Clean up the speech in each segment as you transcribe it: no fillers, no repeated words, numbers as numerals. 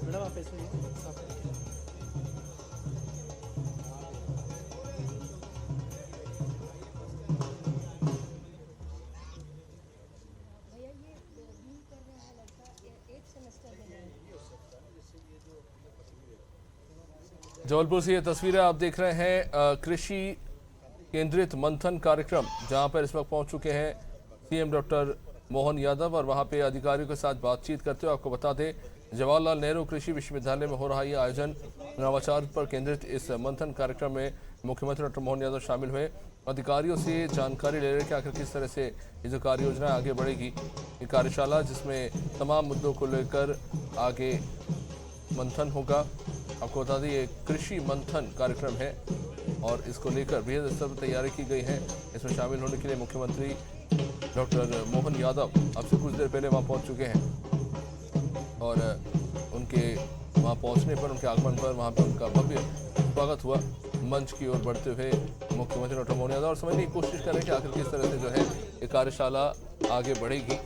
Madam आप ऐसे जबलपुर से ये तस्वीरें आप देख रहे हैं कृषि केंद्रित मंथन कार्यक्रम, जहां पर इस वक्त पहुंच चुके हैं सीएम डॉक्टर मोहन यादव और वहां पे अधिकारियों के साथ बातचीत करते हुए आपको बता दें, जवाहरलाल नेहरू कृषि विश्वविद्यालय में हो रहा ये आयोजन नवाचार पर केंद्रित इस मंथन कार्यक्रम में मुख्यमंत्री डॉक्टर मोहन यादव शामिल हुए। अधिकारियों से जानकारी ले रहे कि आखिर किस तरह से ये जो कार्य योजना आगे बढ़ेगी। ये कार्यशाला जिसमें तमाम मुद्दों को लेकर आगे मंथन होगा। आपको बता दें ये कृषि मंथन कार्यक्रम है और इसको लेकर बेहद स्तर पर तैयारी की गई है। इसमें शामिल होने के लिए मुख्यमंत्री डॉक्टर मोहन यादव अब से कुछ देर पहले वहां पहुंच चुके हैं और उनके वहां पहुंचने पर, उनके आगमन पर वहां पर उनका भव्य स्वागत हुआ। मंच की ओर बढ़ते हुए मुख्यमंत्री डॉक्टर मोहन यादव और समझने की कोशिश कर रहे हैं कि आखिर किस तरह से जो है ये कार्यशाला आगे बढ़ेगी।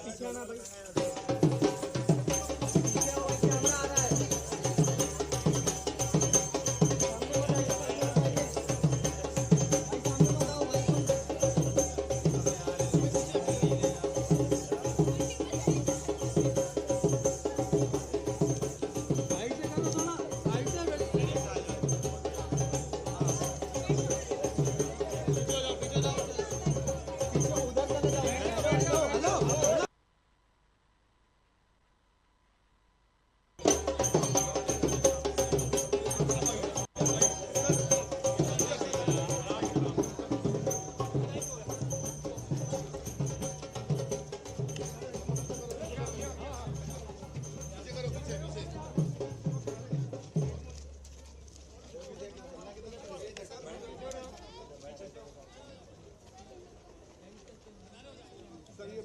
पीछे आना भाई।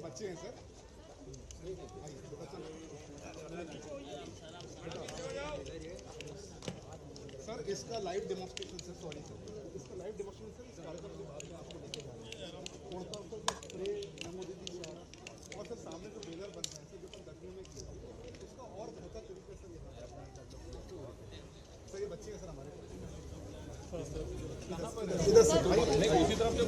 बच्चे हैं सर। सर इसका live demonstration sir, sorry sir, इसका लाइव डेमोन्स्ट्रेशन सर इस कार्यक्रम के बाद में आपको लेके जाना है। उड़ता ऊपर जो स्प्रे नमो दे दीजिए और सर सामने जो बेलर बनता है सर, जो अपन गर्मी में किया उसका और बेहतर तरीके से सर ये बच्चे हैं सर हमारे इधर सर उसी तरफ जो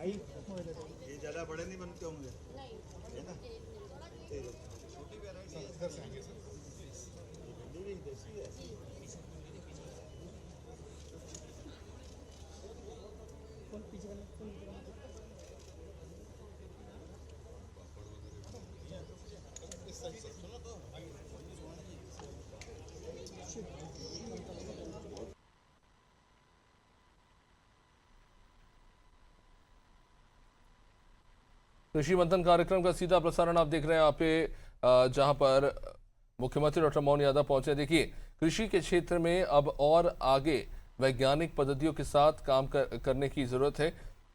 ये ज़्यादा बड़े नहीं बनते होंगे, है ना? छोटी वैरायटी इधर से आएंगे सर। देसी है। कृषि मंथन कार्यक्रम का सीधा प्रसारण आप देख रहे हैं यहाँ पे, जहां पर मुख्यमंत्री डॉक्टर मोहन यादव पहुंचे। देखिए, कृषि के क्षेत्र में अब और आगे वैज्ञानिक पद्धतियों के साथ काम करने की जरूरत है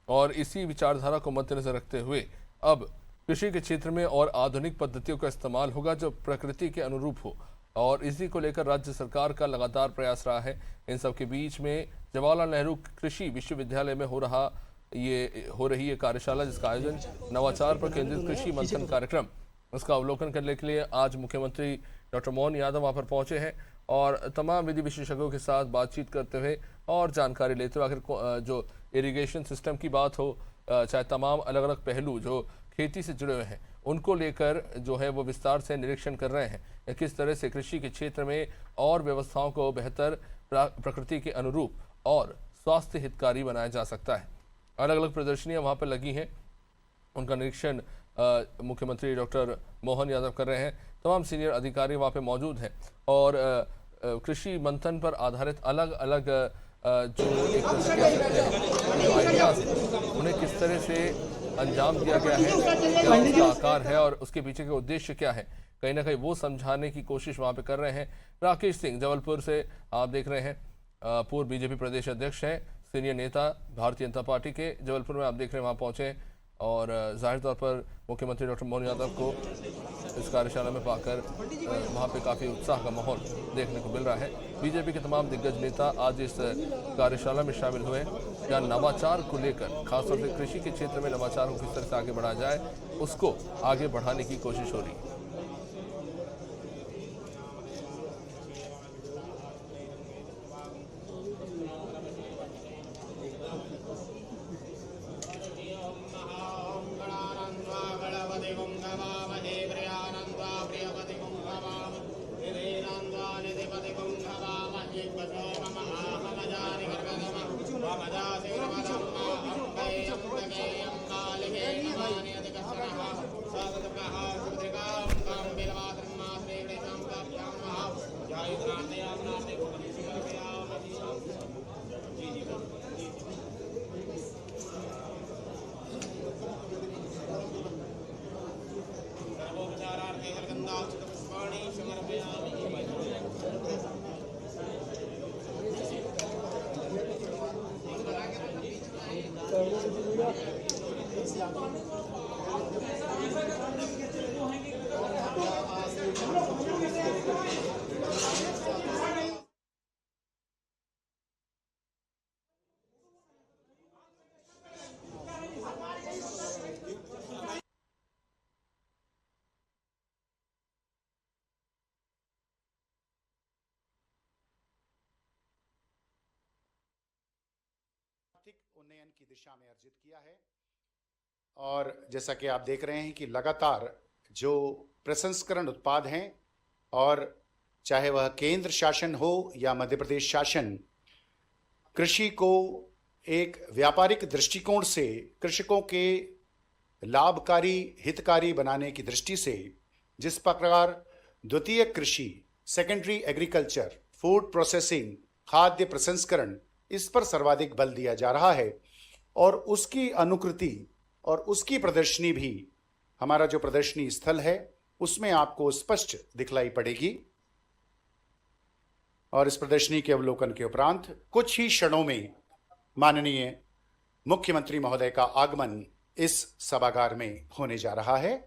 और इसी विचारधारा को मद्देनजर रखते हुए अब कृषि के क्षेत्र में और आधुनिक पद्धतियों का इस्तेमाल होगा जो प्रकृति के अनुरूप हो, और इसी को लेकर राज्य सरकार का लगातार प्रयास रहा है। इन सब के बीच में जवाहरलाल नेहरू कृषि विश्वविद्यालय में हो रही ये कार्यशाला, जिसका आयोजन नवाचार पर केंद्रित कृषि मंथन कार्यक्रम, उसका अवलोकन करने के लिए आज मुख्यमंत्री डॉक्टर मोहन यादव वहां पर पहुंचे हैं और तमाम विधि विशेषज्ञों के साथ बातचीत करते हुए और जानकारी लेते हुए, आखिर जो इरिगेशन सिस्टम की बात हो, चाहे तमाम अलग अलग पहलू जो खेती से जुड़े हुए हैं उनको लेकर जो है वो विस्तार से निरीक्षण कर रहे हैं। किस तरह से कृषि के क्षेत्र में और व्यवस्थाओं को बेहतर प्रकृति के अनुरूप और स्वास्थ्य हितकारी बनाया जा सकता है। अलग अलग प्रदर्शनियां वहां पर लगी हैं, उनका निरीक्षण मुख्यमंत्री डॉक्टर मोहन यादव कर रहे हैं। तमाम सीनियर अधिकारी वहां पे मौजूद हैं और कृषि मंथन पर आधारित अलग अलग जो एक आइडियाज उन्हें किस तरह से अंजाम दिया गया है, क्या उसका आकार है और उसके पीछे के उद्देश्य क्या है, कहीं ना कहीं वो समझाने की कोशिश वहां पे कर रहे हैं। राकेश सिंह जबलपुर से आप देख रहे हैं, पूर्व बीजेपी प्रदेश अध्यक्ष हैं, सीनियर नेता भारतीय जनता पार्टी के, जबलपुर में आप देख रहे हैं वहाँ पहुँचे और जाहिर तौर पर मुख्यमंत्री डॉक्टर मोहन यादव को इस कार्यशाला में पाकर वहाँ पे काफ़ी उत्साह का माहौल देखने को मिल रहा है। बीजेपी के तमाम दिग्गज नेता आज इस कार्यशाला में शामिल हुए, जहाँ नवाचार को लेकर खासतौर से कृषि के क्षेत्र में नवाचार को किस तरह से आगे बढ़ाया जाए उसको आगे बढ़ाने की कोशिश हो रही है। उन्नयन की दिशा में अर्जित किया है। और जैसा कि आप देख रहे हैं कि लगातार जो प्रसंस्करण उत्पाद हैं, और चाहे वह केंद्र शासन हो या मध्य प्रदेश शासन, कृषि को एक व्यापारिक दृष्टिकोण से कृषकों के लाभकारी हितकारी बनाने की दृष्टि से जिस प्रकार द्वितीय कृषि, सेकेंडरी एग्रीकल्चर, फूड प्रोसेसिंग, खाद्य प्रसंस्करण, इस पर सर्वाधिक बल दिया जा रहा है और उसकी अनुकृति और उसकी प्रदर्शनी भी हमारा जो प्रदर्शनी स्थल है उसमें आपको स्पष्ट दिखलाई पड़ेगी। और इस प्रदर्शनी के अवलोकन के उपरांत कुछ ही क्षणों में माननीय मुख्यमंत्री महोदय का आगमन इस सभागार में होने जा रहा है।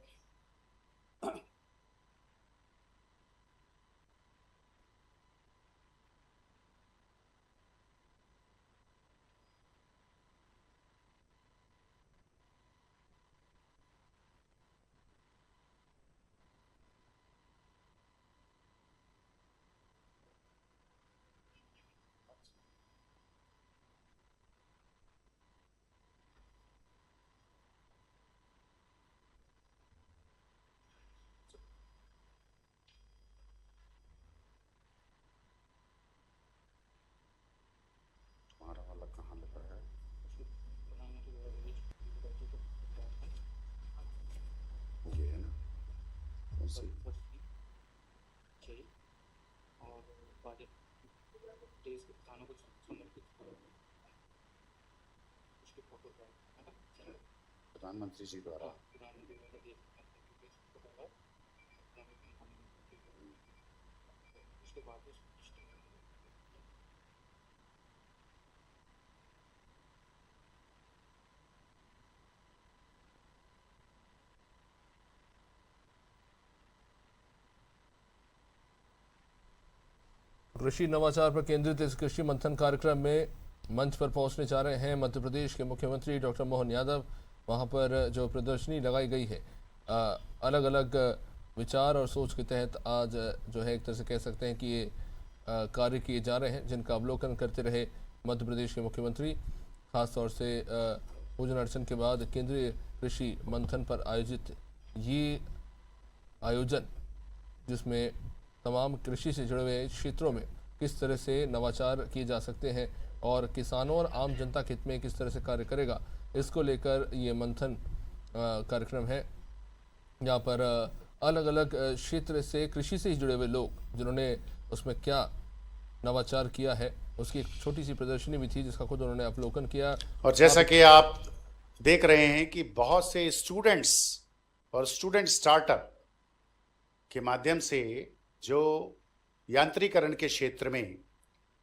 प्रधानमंत्री जी द्वारा कृषि नवाचार पर केंद्रित इस कृषि मंथन कार्यक्रम में मंच पर पहुंचने जा रहे हैं मध्य प्रदेश के मुख्यमंत्री डॉक्टर मोहन यादव। वहां पर जो प्रदर्शनी लगाई गई है, अलग अलग विचार और सोच के तहत आज जो है एक तरह से कह सकते हैं कि ये कार्य किए जा रहे हैं, जिनका अवलोकन करते रहे मध्य प्रदेश के मुख्यमंत्री। खासतौर से पूजन अर्चन के बाद केंद्रीय कृषि मंथन पर आयोजित ये आयोजन, जिसमें तमाम कृषि से जुड़े हुए क्षेत्रों में किस तरह से नवाचार किए जा सकते हैं और किसानों और आम जनता के हित में किस तरह से कार्य करेगा, इसको लेकर ये मंथन कार्यक्रम है। यहाँ पर अलग अलग क्षेत्र से कृषि से ही जुड़े हुए लोग, जिन्होंने उसमें क्या नवाचार किया है, उसकी एक छोटी सी प्रदर्शनी भी थी जिसका खुद उन्होंने अवलोकन किया। और जैसा कि आप देख रहे हैं कि बहुत से स्टूडेंट्स और स्टूडेंट स्टार्टअप के माध्यम से जो यांत्रिकरण के क्षेत्र में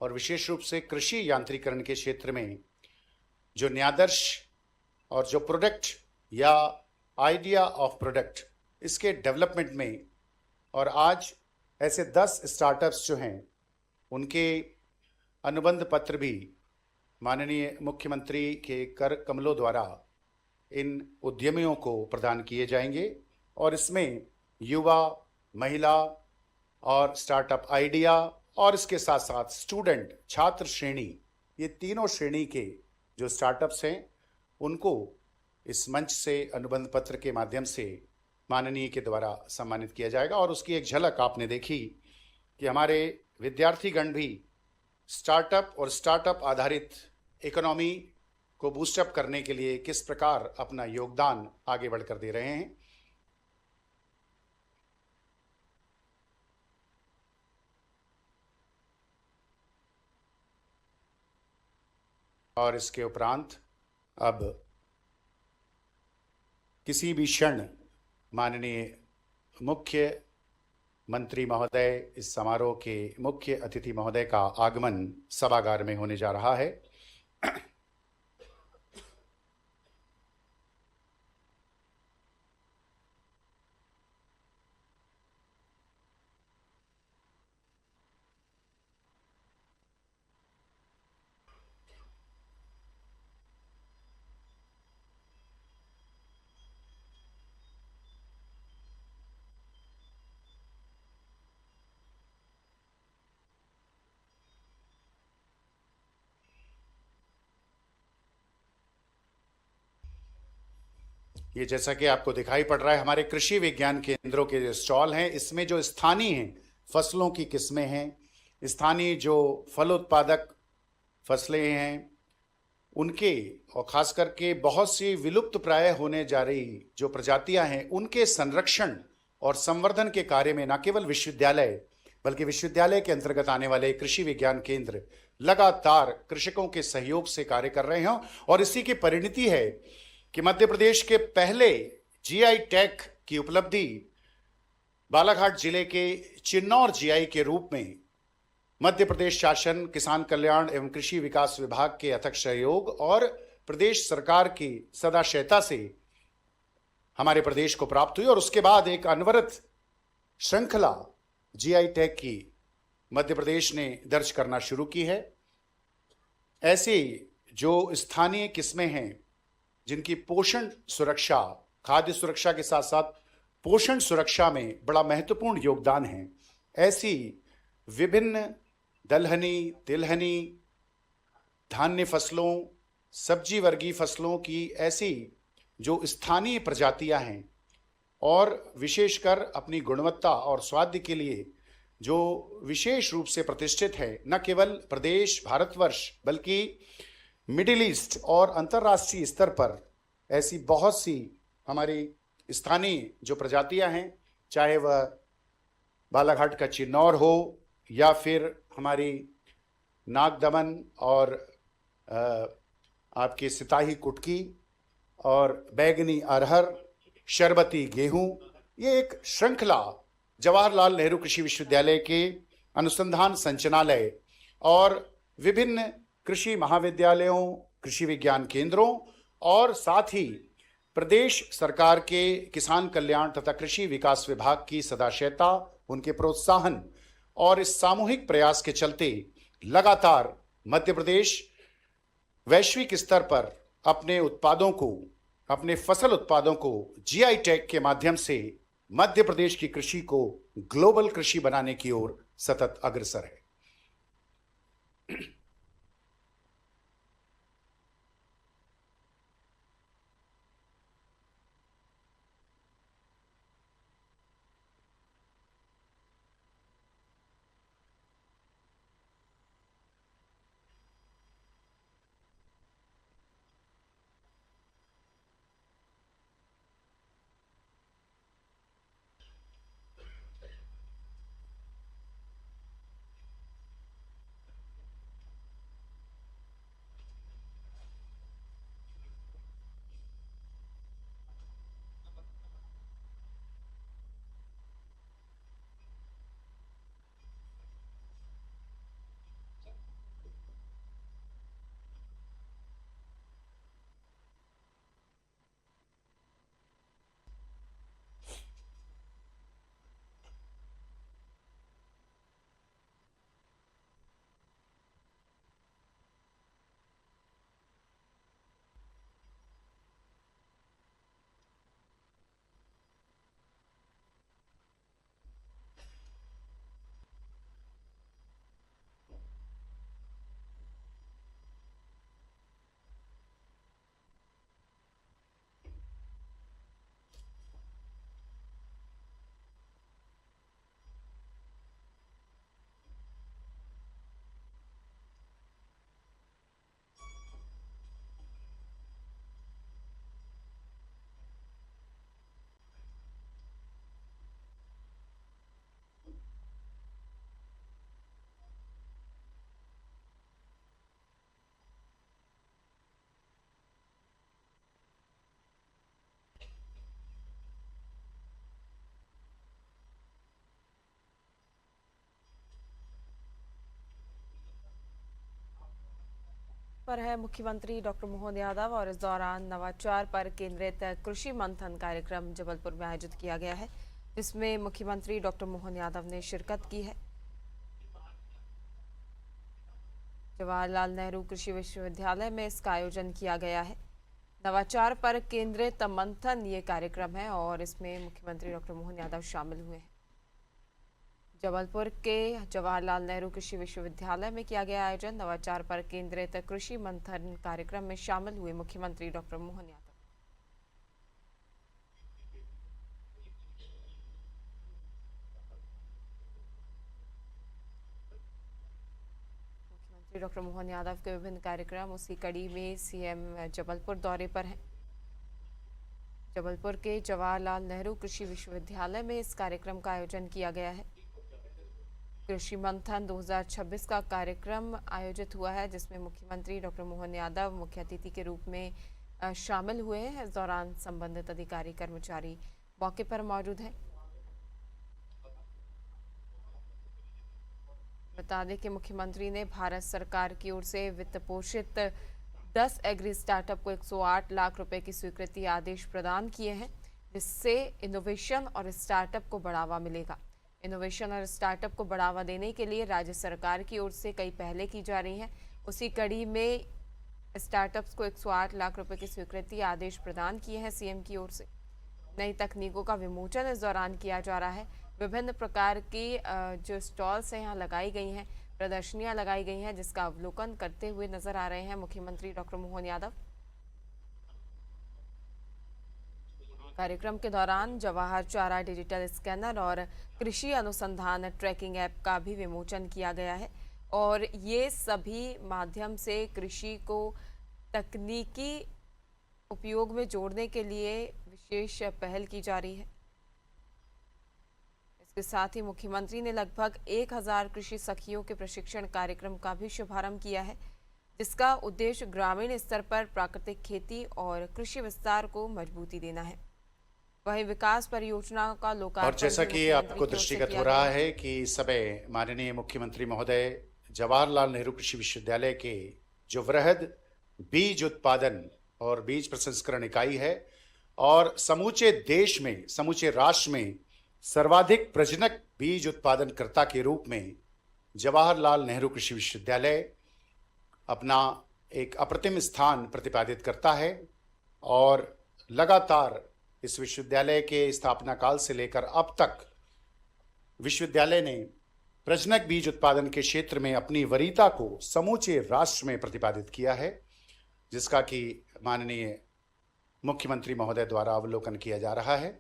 और विशेष रूप से कृषि यांत्रिकरण के क्षेत्र में जो न्यादर्श और जो प्रोडक्ट या आइडिया ऑफ प्रोडक्ट, इसके डेवलपमेंट में, और आज ऐसे 10 स्टार्टअप्स जो हैं उनके अनुबंध पत्र भी माननीय मुख्यमंत्री के कर कमलों द्वारा इन उद्यमियों को प्रदान किए जाएंगे। और इसमें युवा, महिला और स्टार्टअप आइडिया और इसके साथ साथ स्टूडेंट, छात्र श्रेणी, ये तीनों श्रेणी के जो स्टार्टअप्स हैं उनको इस मंच से अनुबंध पत्र के माध्यम से माननीय के द्वारा सम्मानित किया जाएगा। और उसकी एक झलक आपने देखी कि हमारे विद्यार्थीगण भी स्टार्टअप और स्टार्टअप आधारित इकोनॉमी को बूस्टअप करने के लिए किस प्रकार अपना योगदान आगे बढ़कर दे रहे हैं। और इसके उपरांत अब किसी भी क्षण माननीय मुख्य मंत्री महोदय, इस समारोह के मुख्य अतिथि महोदय का आगमन सभागार में होने जा रहा है। ये जैसा कि आपको दिखाई पड़ रहा है, हमारे कृषि विज्ञान केंद्रों के जो स्टॉल हैं, इसमें जो स्थानीय हैं फसलों की किस्में हैं, स्थानीय जो फल उत्पादक फसलें हैं उनके, और खास करके बहुत सी विलुप्त प्राय होने जा रही जो प्रजातियां हैं उनके संरक्षण और संवर्धन के कार्य में न केवल विश्वविद्यालय बल्कि विश्वविद्यालय के अंतर्गत आने वाले कृषि विज्ञान केंद्र लगातार कृषकों के सहयोग से कार्य कर रहे हैं। और इसी की परिणति है कि मध्य प्रदेश के पहले जीआई टैग की उपलब्धि बालाघाट जिले के चिन्नौर जीआई के रूप में मध्य प्रदेश शासन, किसान कल्याण एवं कृषि विकास विभाग के अथक सहयोग और प्रदेश सरकार की सदाशयता से हमारे प्रदेश को प्राप्त हुई। और उसके बाद एक अनवरत श्रृंखला जीआई टैग की मध्य प्रदेश ने दर्ज करना शुरू की है। ऐसी जो स्थानीय किस्में हैं जिनकी पोषण सुरक्षा, खाद्य सुरक्षा के साथ साथ पोषण सुरक्षा में बड़ा महत्वपूर्ण योगदान है, ऐसी विभिन्न दलहनी, तिलहनी, धान्य फसलों, सब्जी वर्गीय फसलों की ऐसी जो स्थानीय प्रजातियां हैं और विशेषकर अपनी गुणवत्ता और स्वाद के लिए जो विशेष रूप से प्रतिष्ठित है, न केवल प्रदेश, भारतवर्ष बल्कि मिडिल ईस्ट और अंतर्राष्ट्रीय स्तर पर ऐसी बहुत सी हमारी स्थानीय जो प्रजातियां हैं, चाहे वह बालाघाट का चिन्नौर हो या फिर हमारी नागदमन और आपकी सिताही कुटकी और बैगनी अरहर, शरबती गेहूं, ये एक श्रृंखला जवाहरलाल नेहरू कृषि विश्वविद्यालय के अनुसंधान संचालनालय और विभिन्न कृषि महाविद्यालयों, कृषि विज्ञान केंद्रों और साथ ही प्रदेश सरकार के किसान कल्याण तथा कृषि विकास विभाग की सदाशयता, उनके प्रोत्साहन और इस सामूहिक प्रयास के चलते लगातार मध्य प्रदेश वैश्विक स्तर पर अपने उत्पादों को, अपने फसल उत्पादों को जीआई टैग के माध्यम से मध्य प्रदेश की कृषि को ग्लोबल कृषि बनाने की ओर सतत अग्रसर है। पर है मुख्यमंत्री डॉक्टर मोहन यादव और इस दौरान नवाचार पर केंद्रित कृषि मंथन कार्यक्रम जबलपुर में आयोजित किया गया है, जिसमें मुख्यमंत्री डॉक्टर मोहन यादव ने शिरकत की है। जवाहरलाल नेहरू कृषि विश्वविद्यालय में इसका आयोजन किया गया है। नवाचार पर केंद्रित मंथन ये कार्यक्रम है और इसमें मुख्यमंत्री डॉक्टर मोहन यादव शामिल हुए हैं। जबलपुर के जवाहरलाल नेहरू कृषि विश्वविद्यालय में किया गया आयोजन। नवाचार पर केंद्रित कृषि मंथन कार्यक्रम में शामिल हुए मुख्यमंत्री डॉक्टर मोहन यादव। मुख्यमंत्री डॉक्टर मोहन यादव के विभिन्न कार्यक्रम उसी कड़ी में सीएम जबलपुर दौरे पर हैं। जबलपुर के जवाहरलाल नेहरू कृषि विश्वविद्यालय में इस कार्यक्रम का आयोजन किया गया है। कृषि मंथन 2026 का कार्यक्रम आयोजित हुआ है, जिसमें मुख्यमंत्री डॉक्टर मोहन यादव मुख्य अतिथि के रूप में शामिल हुए हैं। इस दौरान संबंधित अधिकारी कर्मचारी मौके पर मौजूद हैं। बता दें कि मुख्यमंत्री ने भारत सरकार की ओर से वित्त पोषित 10 एग्री स्टार्टअप को 108 लाख रुपए की स्वीकृति आदेश प्रदान किए हैं, जिससे इनोवेशन और स्टार्टअप को बढ़ावा मिलेगा। इनोवेशन और स्टार्टअप को बढ़ावा देने के लिए राज्य सरकार की ओर से कई पहलें की जा रही हैं। उसी कड़ी में स्टार्टअप्स को 108 लाख रुपए की स्वीकृति आदेश प्रदान किए हैं सीएम की ओर से। नई तकनीकों का विमोचन इस दौरान किया जा रहा है। विभिन्न प्रकार की जो स्टॉल्स हैं यहाँ लगाई गई हैं, प्रदर्शनियां लगाई गई हैं, जिसका अवलोकन करते हुए नजर आ रहे हैं मुख्यमंत्री डॉक्टर मोहन यादव। कार्यक्रम के दौरान जवाहर चारा डिजिटल स्कैनर और कृषि अनुसंधान ट्रैकिंग ऐप का भी विमोचन किया गया है और ये सभी माध्यम से कृषि को तकनीकी उपयोग में जोड़ने के लिए विशेष पहल की जा रही है। इसके साथ ही मुख्यमंत्री ने लगभग 1000 कृषि सखियों के प्रशिक्षण कार्यक्रम का भी शुभारंभ किया है, जिसका उद्देश्य ग्रामीण स्तर पर प्राकृतिक खेती और कृषि विस्तार को मजबूती देना है। वहीं विकास परियोजनाओं का लोकार्पण और जैसा भी कि मुख्यमंत्री आपको की ओर से दृष्टिगत किया हो रहा गया। है कि इस समय माननीय मुख्यमंत्री महोदय जवाहरलाल नेहरू कृषि विश्वविद्यालय के जो वृहद बीज उत्पादन और बीज प्रसंस्करण इकाई है और समूचे देश में, समूचे राष्ट्र में सर्वाधिक प्रजनक बीज उत्पादनकर्ता के रूप में जवाहरलाल नेहरू कृषि विश्वविद्यालय अपना एक अप्रतिम स्थान प्रतिपादित करता है और लगातार इस विश्वविद्यालय के स्थापना काल से लेकर अब तक विश्वविद्यालय ने प्रजनक बीज उत्पादन के क्षेत्र में अपनी वरीयता को समूचे राष्ट्र में प्रतिपादित किया है, जिसका कि माननीय मुख्यमंत्री महोदय द्वारा अवलोकन किया जा रहा है।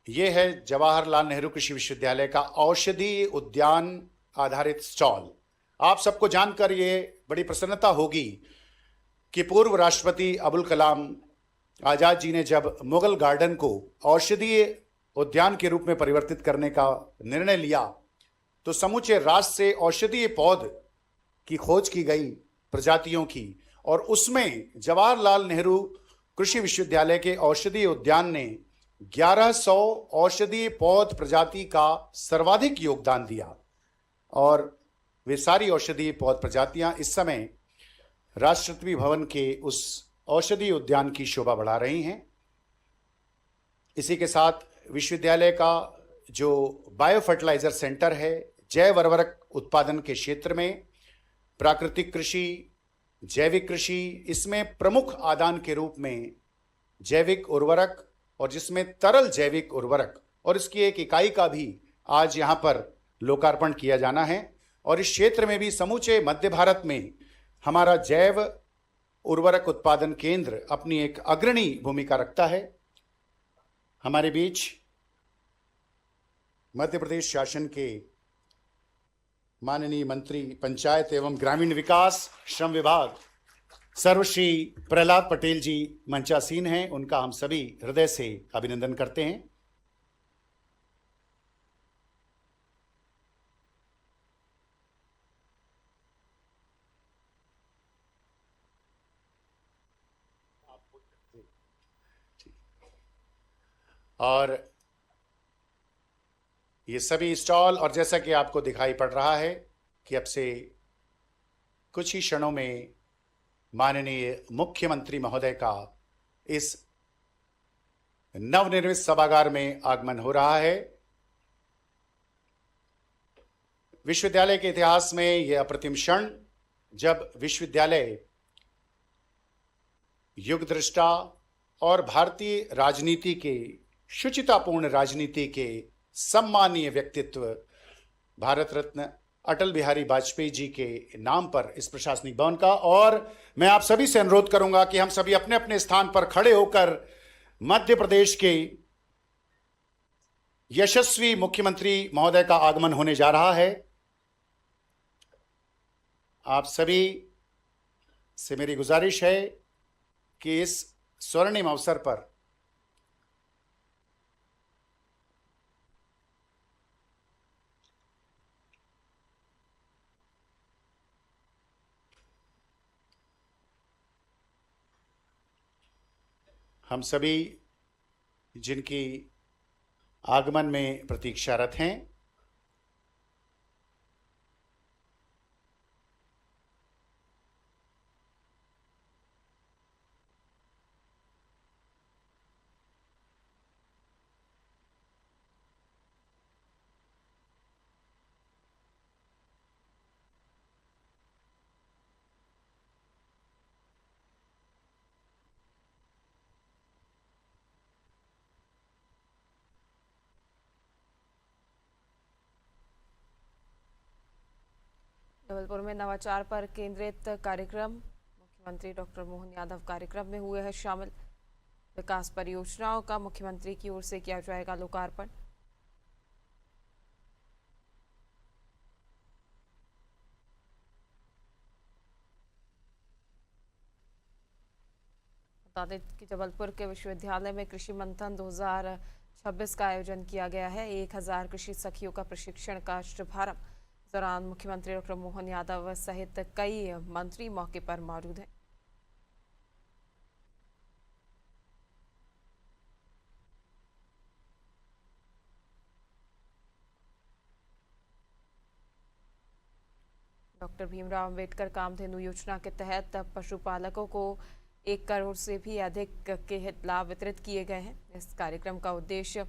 यह है जवाहरलाल नेहरू कृषि विश्वविद्यालय का औषधीय उद्यान आधारित स्टॉल। आप सबको जानकर ये बड़ी प्रसन्नता होगी कि पूर्व राष्ट्रपति अबुल कलाम आजाद जी ने जब मुगल गार्डन को औषधीय उद्यान के रूप में परिवर्तित करने का निर्णय लिया तो समूचे राष्ट्र से औषधीय पौध की खोज की गई, प्रजातियों की, और उसमें जवाहरलाल नेहरू कृषि विश्वविद्यालय के औषधीय उद्यान ने 1100 औषधीय पौध प्रजाति का सर्वाधिक योगदान दिया और वे सारी औषधीय पौध प्रजातियां इस समय राष्ट्रपति भवन के उस औषधीय उद्यान की शोभा बढ़ा रही हैं। इसी के साथ विश्वविद्यालय का जो बायो फर्टिलाइजर सेंटर है, जैव उर्वरक उत्पादन के क्षेत्र में प्राकृतिक कृषि, जैविक कृषि, इसमें प्रमुख आदान के रूप में जैविक उर्वरक और जिसमें तरल जैविक उर्वरक और इसकी एक इकाई का भी आज यहाँ पर लोकार्पण किया जाना है। और इस क्षेत्र में भी समूचे मध्य भारत में हमारा जैव उर्वरक उत्पादन केंद्र अपनी एक अग्रणी भूमिका रखता है। हमारे बीच मध्य प्रदेश शासन के माननीय मंत्री पंचायत एवं ग्रामीण विकास श्रम विभाग सर्वश्री प्रहलाद पटेल जी मंचासीन हैं। उनका हम सभी हृदय से अभिनंदन करते हैं। और ये सभी स्टॉल, और जैसा कि आपको दिखाई पड़ रहा है कि अब से कुछ ही क्षणों में माननीय मुख्यमंत्री महोदय का इस नवनिर्मित सभागार में आगमन हो रहा है। विश्वविद्यालय के इतिहास में यह अप्रतिम क्षण जब विश्वविद्यालय युगदृष्टा और भारतीय राजनीति के, शुचितापूर्ण राजनीति के सम्मानीय व्यक्तित्व भारत रत्न अटल बिहारी वाजपेयी जी के नाम पर इस प्रशासनिक भवन का, और मैं आप सभी से अनुरोध करूंगा कि हम सभी अपने अपने स्थान पर खड़े होकर मध्य प्रदेश के यशस्वी मुख्यमंत्री महोदय का आगमन होने जा रहा है। आप सभी से मेरी गुजारिश है कि इस स्वर्णिम अवसर पर हम सभी जिनकी आगमन में प्रतीक्षारत हैं, जबलपुर में नवाचार पर केंद्रित कार्यक्रम, मुख्यमंत्री डॉक्टर मोहन यादव कार्यक्रम में हुए हैं शामिल। विकास परियोजनाओं का मुख्यमंत्री की ओर से किया जाएगा लोकार्पण। बता दें कि जबलपुर के विश्वविद्यालय में कृषि मंथन 2026 का आयोजन किया गया है। 1000 कृषि सखियों का प्रशिक्षण का शुभारंभ दौरान मुख्यमंत्री डॉक्टर मोहन यादव सहित कई मंत्री मौके पर मौजूद हैं। डॉक्टर भीमराव अंबेडकर कामधेनु योजना के तहत पशुपालकों को 1 करोड़ से भी अधिक के हित लाभ वितरित किए गए हैं। इस कार्यक्रम का उद्देश्य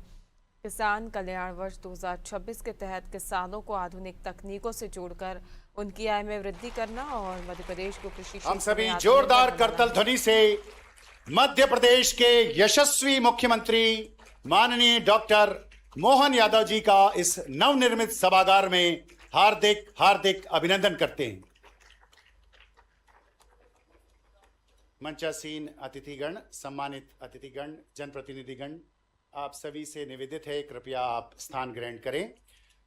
किसान कल्याण वर्ष 2026 के तहत किसानों को आधुनिक तकनीकों से जोड़कर उनकी आय में वृद्धि करना और मध्य प्रदेश को कृषि हम सभी जोरदार करतल ध्वनि से मध्य प्रदेश के यशस्वी मुख्यमंत्री माननीय डॉक्टर मोहन यादव जी का इस नवनिर्मित सभागार में हार्दिक हार्दिक अभिनंदन करते हैं। मंचासीन अतिथिगण, सम्मानित अतिथिगण, जनप्रतिनिधिगण, आप सभी से निवेदित है कृपया आप स्थान ग्रहण करें।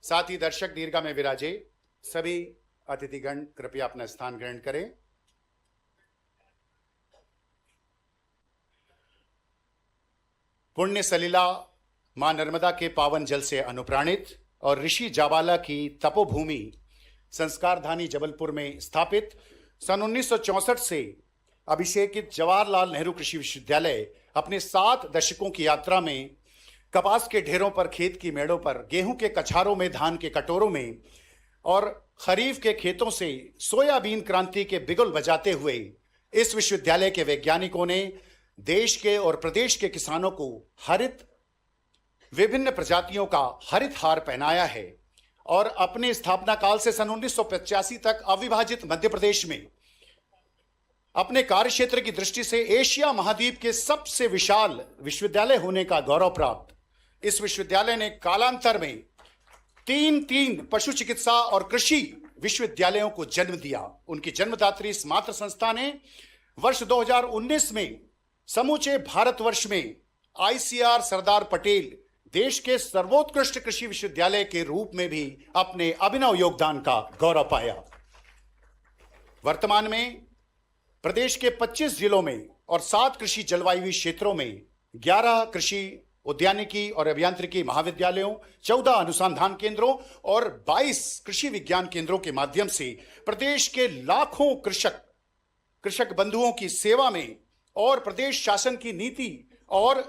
साथ ही दर्शक दीर्घा में विराजे सभी अतिथिगण कृपया अपना स्थान ग्रहण करें। पुण्य सलीला मां नर्मदा के पावन जल से अनुप्राणित और ऋषि जाबाला की तपोभूमि संस्कारधानी जबलपुर में स्थापित सन 1964 से अभिषेकित जवाहरलाल नेहरू कृषि विश्वविद्यालय अपने 7 दशकों की यात्रा में कपास के ढेरों पर, खेत की मेड़ों पर, गेहूं के कछारों में, धान के कटोरों में और खरीफ के खेतों से सोयाबीन क्रांति के बिगुल बजाते हुए इस विश्वविद्यालय के वैज्ञानिकों ने देश के और प्रदेश के किसानों को हरित विभिन्न प्रजातियों का हरित हार पहनाया है और अपने स्थापना काल से सन 1985 तक अविभाजित मध्य प्रदेश में अपने कार्यक्षेत्र की दृष्टि से एशिया महाद्वीप के सबसे विशाल विश्वविद्यालय होने का गौरव प्राप्त इस विश्वविद्यालय ने कालांतर में 3 पशु चिकित्सा और कृषि विश्वविद्यालयों को जन्म दिया। उनकी जन्मदात्री इस मातृ संस्था ने वर्ष 2019 में समूचे भारतवर्ष में आईसीआर सरदार पटेल देश के सर्वोत्कृष्ट कृषि विश्वविद्यालय के रूप में भी अपने अभिनव योगदान का गौरव पाया। वर्तमान में प्रदेश के 25 जिलों में और 7 कृषि जलवायु क्षेत्रों में 11 कृषि उद्यानिकी और अभियांत्रिकी महाविद्यालयों, 14 अनुसंधान केंद्रों और 22 कृषि विज्ञान केंद्रों के माध्यम से प्रदेश के लाखों कृषक बंधुओं की सेवा में और प्रदेश शासन की नीति और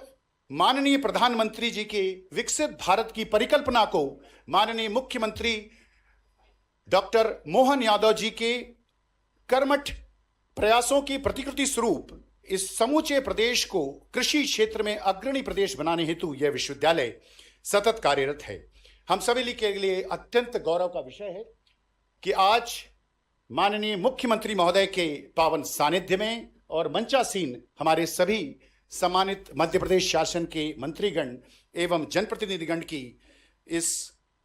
माननीय प्रधानमंत्री जी के विकसित भारत की परिकल्पना को माननीय मुख्यमंत्री डॉक्टर मोहन यादव जी के कर्मठ प्रयासों की प्रतिकृति स्वरूप इस समूचे प्रदेश को कृषि क्षेत्र में अग्रणी प्रदेश बनाने हेतु यह विश्वविद्यालय सतत कार्यरत है। हम सभी के लिए अत्यंत गौरव का विषय है कि आज माननीय मुख्यमंत्री महोदय के पावन सानिध्य में और मंचासीन हमारे सभी सम्मानित मध्य प्रदेश शासन के मंत्रीगण एवं जनप्रतिनिधिगण की इस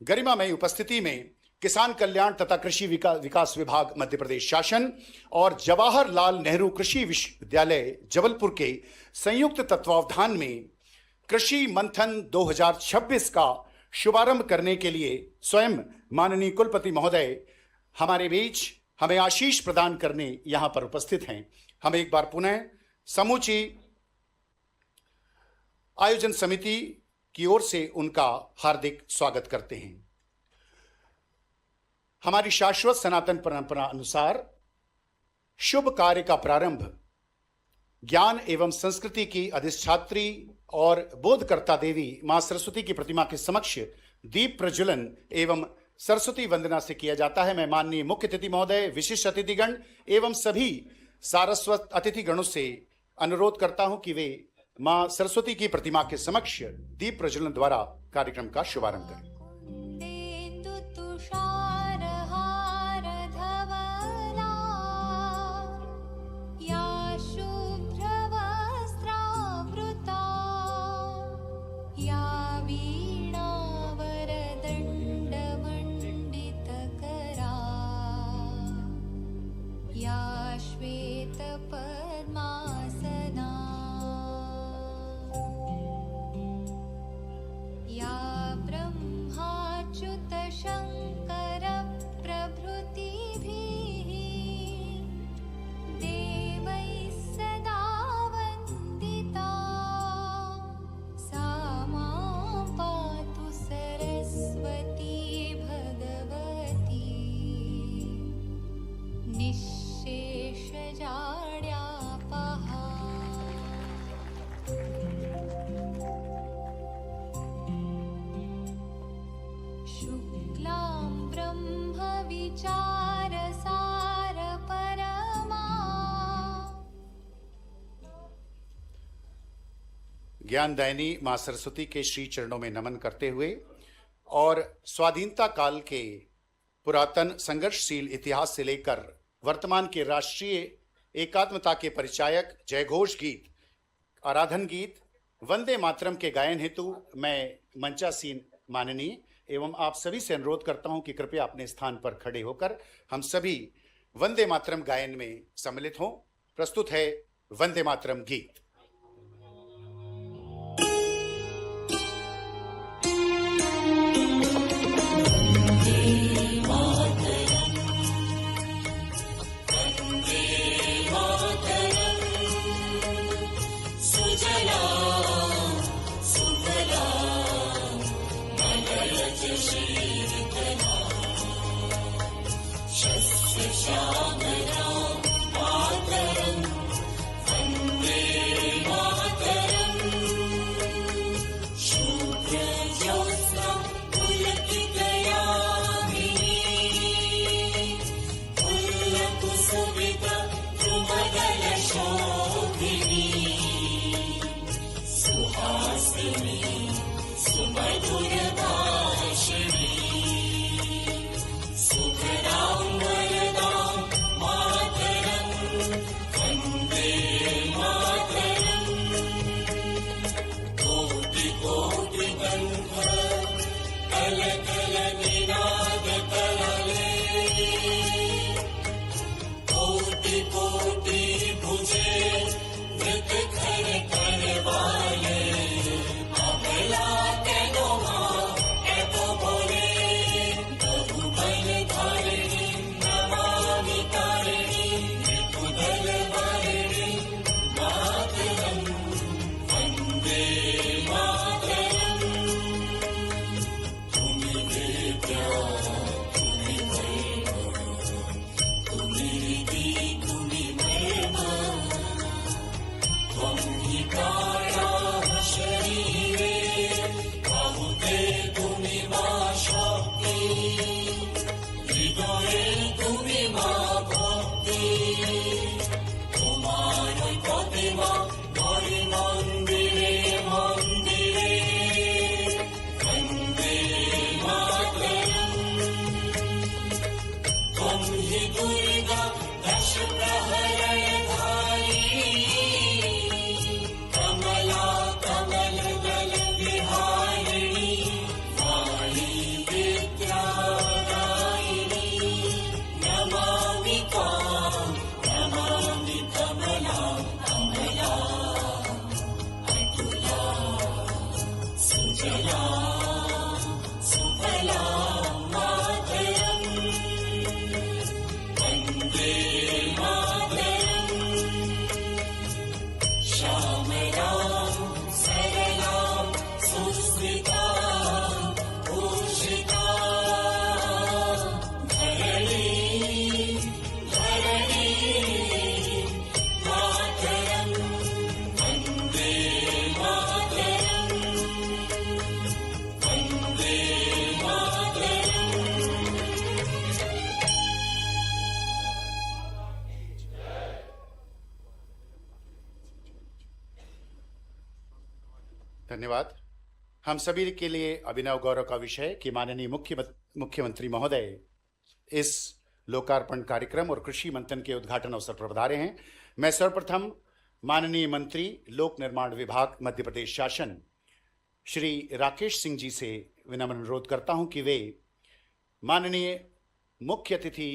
गरिमामय उपस्थिति में किसान कल्याण तथा कृषि विकास विभाग मध्य प्रदेश शासन और जवाहरलाल नेहरू कृषि विश्वविद्यालय जबलपुर के संयुक्त तत्वावधान में कृषि मंथन 2026 का शुभारंभ करने के लिए स्वयं माननीय कुलपति महोदय हमारे बीच हमें आशीष प्रदान करने यहां पर उपस्थित हैं। हम एक बार पुनः समूची आयोजन समिति की ओर से उनका हार्दिक स्वागत करते हैं। हमारी शाश्वत सनातन परंपरा अनुसार शुभ कार्य का प्रारंभ ज्ञान एवं संस्कृति की अधिष्ठात्री और बोधकर्ता देवी मां सरस्वती की प्रतिमा के समक्ष दीप प्रज्वलन एवं सरस्वती वंदना से किया जाता है। मैं माननीय मुख्य अतिथि महोदय, विशिष्ट अतिथिगण एवं सभी सारस्वत अतिथिगणों से अनुरोध करता हूं कि वे मां सरस्वती की प्रतिमा के समक्ष दीप प्रज्वलन द्वारा कार्यक्रम का शुभारंभ करें। या ब्रह्माण्डनायिका ज्ञानदायिनी मां सरस्वती के श्री चरणों में नमन करते हुए और स्वाधीनता काल के पुरातन संघर्षशील इतिहास से लेकर वर्तमान के राष्ट्रीय एकात्मता के परिचायक जयघोष गीत, आराधन गीत, वंदे मातरम के गायन हेतु मैं मंचासीन माननीय एवं आप सभी से अनुरोध करता हूं कि कृपया अपने स्थान पर खड़े होकर हम सभी वंदे मातरम गायन में सम्मिलित हों। प्रस्तुत है वंदे मातरम गीत। धन्यवाद। हम सभी के लिए अभिनव गौरव का विषय कि माननीय मुख्यमंत्री महोदय इस लोकार्पण कार्यक्रम और कृषि मंथन के उद्घाटन अवसर पर पधारे हैं। मैं सर्वप्रथम माननीय मंत्री लोक निर्माण विभाग मध्य प्रदेश शासन श्री राकेश सिंह जी से विनम्र अनुरोध करता हूं कि वे माननीय मुख्य अतिथि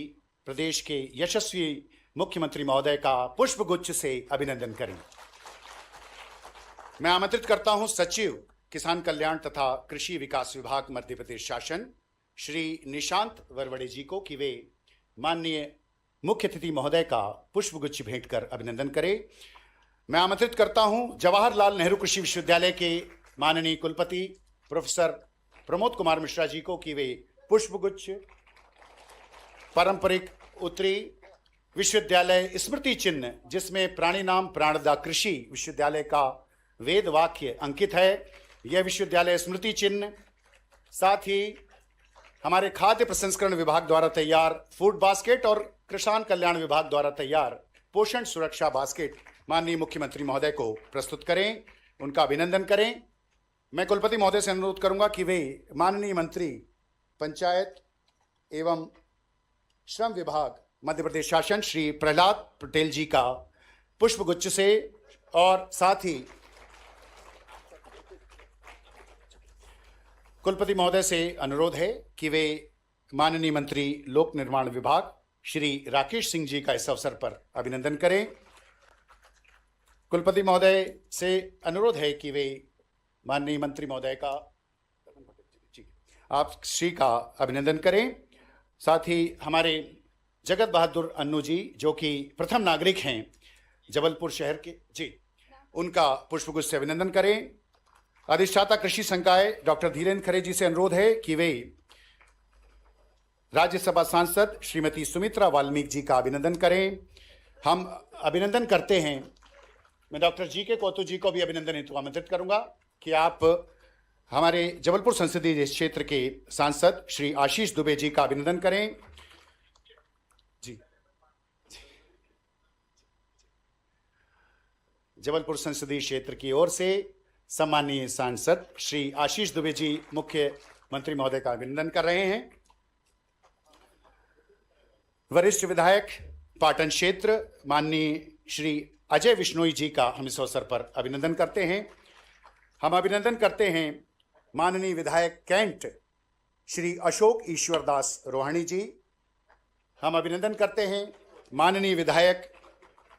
प्रदेश के यशस्वी मुख्यमंत्री महोदय का पुष्पगुच्छ से अभिनंदन करें। मैं आमंत्रित करता हूं सचिव किसान कल्याण तथा कृषि विकास विभाग मध्य प्रदेश शासन श्री निशांत वरवड़े जी को कि वे माननीय मुख्य अतिथि महोदय का पुष्पगुच्छ भेंट कर अभिनंदन करें। मैं आमंत्रित करता हूं जवाहरलाल नेहरू कृषि विश्वविद्यालय के माननीय कुलपति प्रोफेसर प्रमोद कुमार मिश्रा जी को कि वे पुष्पगुच्छ, पारंपरिक उत्तरी विश्वविद्यालय स्मृति चिन्ह जिसमें प्राणी नाम प्राणदा कृषि विश्वविद्यालय का वेद वाक्य अंकित है, यह विश्वविद्यालय स्मृति चिन्ह, साथ ही हमारे खाद्य प्रसंस्करण विभाग द्वारा तैयार फूड बास्केट और किसान कल्याण विभाग द्वारा तैयार पोषण सुरक्षा बास्केट माननीय मुख्यमंत्री महोदय को प्रस्तुत करें। उनका अभिनंदन करें। मैं कुलपति महोदय से अनुरोध करूंगा कि वे माननीय मंत्री पंचायत एवं श्रम विभाग मध्य प्रदेश शासन श्री प्रहलाद पटेल जी का पुष्पगुच्छ से और साथ ही कुलपति महोदय से अनुरोध है कि वे माननीय मंत्री लोक निर्माण विभाग श्री राकेश सिंह जी का इस अवसर पर अभिनंदन करें। कुलपति महोदय से अनुरोध है कि वे माननीय मंत्री महोदय का आप श्री का अभिनंदन करें। साथ ही हमारे जगत बहादुर अन्नू जी जो कि प्रथम नागरिक हैं जबलपुर शहर के जी, उनका पुष्पगुच्छ से अभिनंदन करें। अधिष्ठाता कृषि संकाय डॉक्टर धीरेन्द्र खरे जी से अनुरोध है कि वे राज्यसभा सांसद श्रीमती सुमित्रा वाल्मीकि जी का अभिनंदन करें। हम अभिनंदन करते हैं। मैं डॉक्टर जी के कोतू जी को भी अभिनंदन हेतु आमंत्रित करूंगा कि आप हमारे जबलपुर संसदीय क्षेत्र के सांसद श्री आशीष दुबे जी का अभिनंदन करें। जी, जबलपुर संसदीय क्षेत्र की ओर से सम्मानीय सांसद श्री आशीष दुबे जी मुख्यमंत्री महोदय का अभिनंदन कर रहे हैं। वरिष्ठ विधायक पाटन क्षेत्र माननीय श्री अजय विश्नोई जी का हम इस अवसर पर अभिनंदन करते हैं। हम अभिनंदन करते हैं माननीय विधायक कैंट श्री अशोक ईश्वरदास रोहाणी जी। हम अभिनंदन करते हैं माननीय विधायक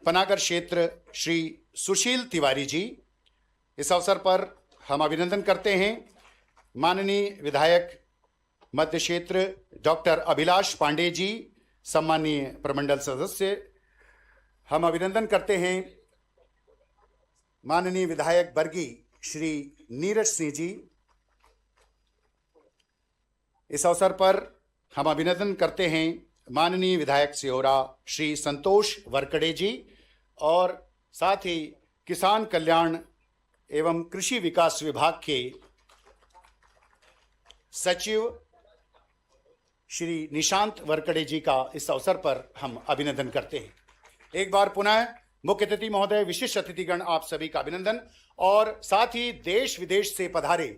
पनागर क्षेत्र श्री सुशील तिवारी जी। इस अवसर पर हम अभिनंदन करते हैं माननीय विधायक मध्य क्षेत्र डॉक्टर अभिलाष पांडे जी, सम्मानीय प्रमंडल सदस्य। हम अभिनंदन करते हैं माननीय विधायक बरगी श्री नीरज सिंह जी। इस अवसर पर हम अभिनंदन करते हैं माननीय विधायक सिहोरा श्री संतोष वरकड़े जी और साथ ही किसान कल्याण एवं कृषि विकास विभाग के सचिव श्री निशांत वरकड़े जी का इस अवसर पर हम अभिनंदन करते हैं। एक बार पुनः मुख्य अतिथि महोदय, विशिष्ट अतिथिगण, आप सभी का अभिनंदन और साथ ही देश विदेश से पधारे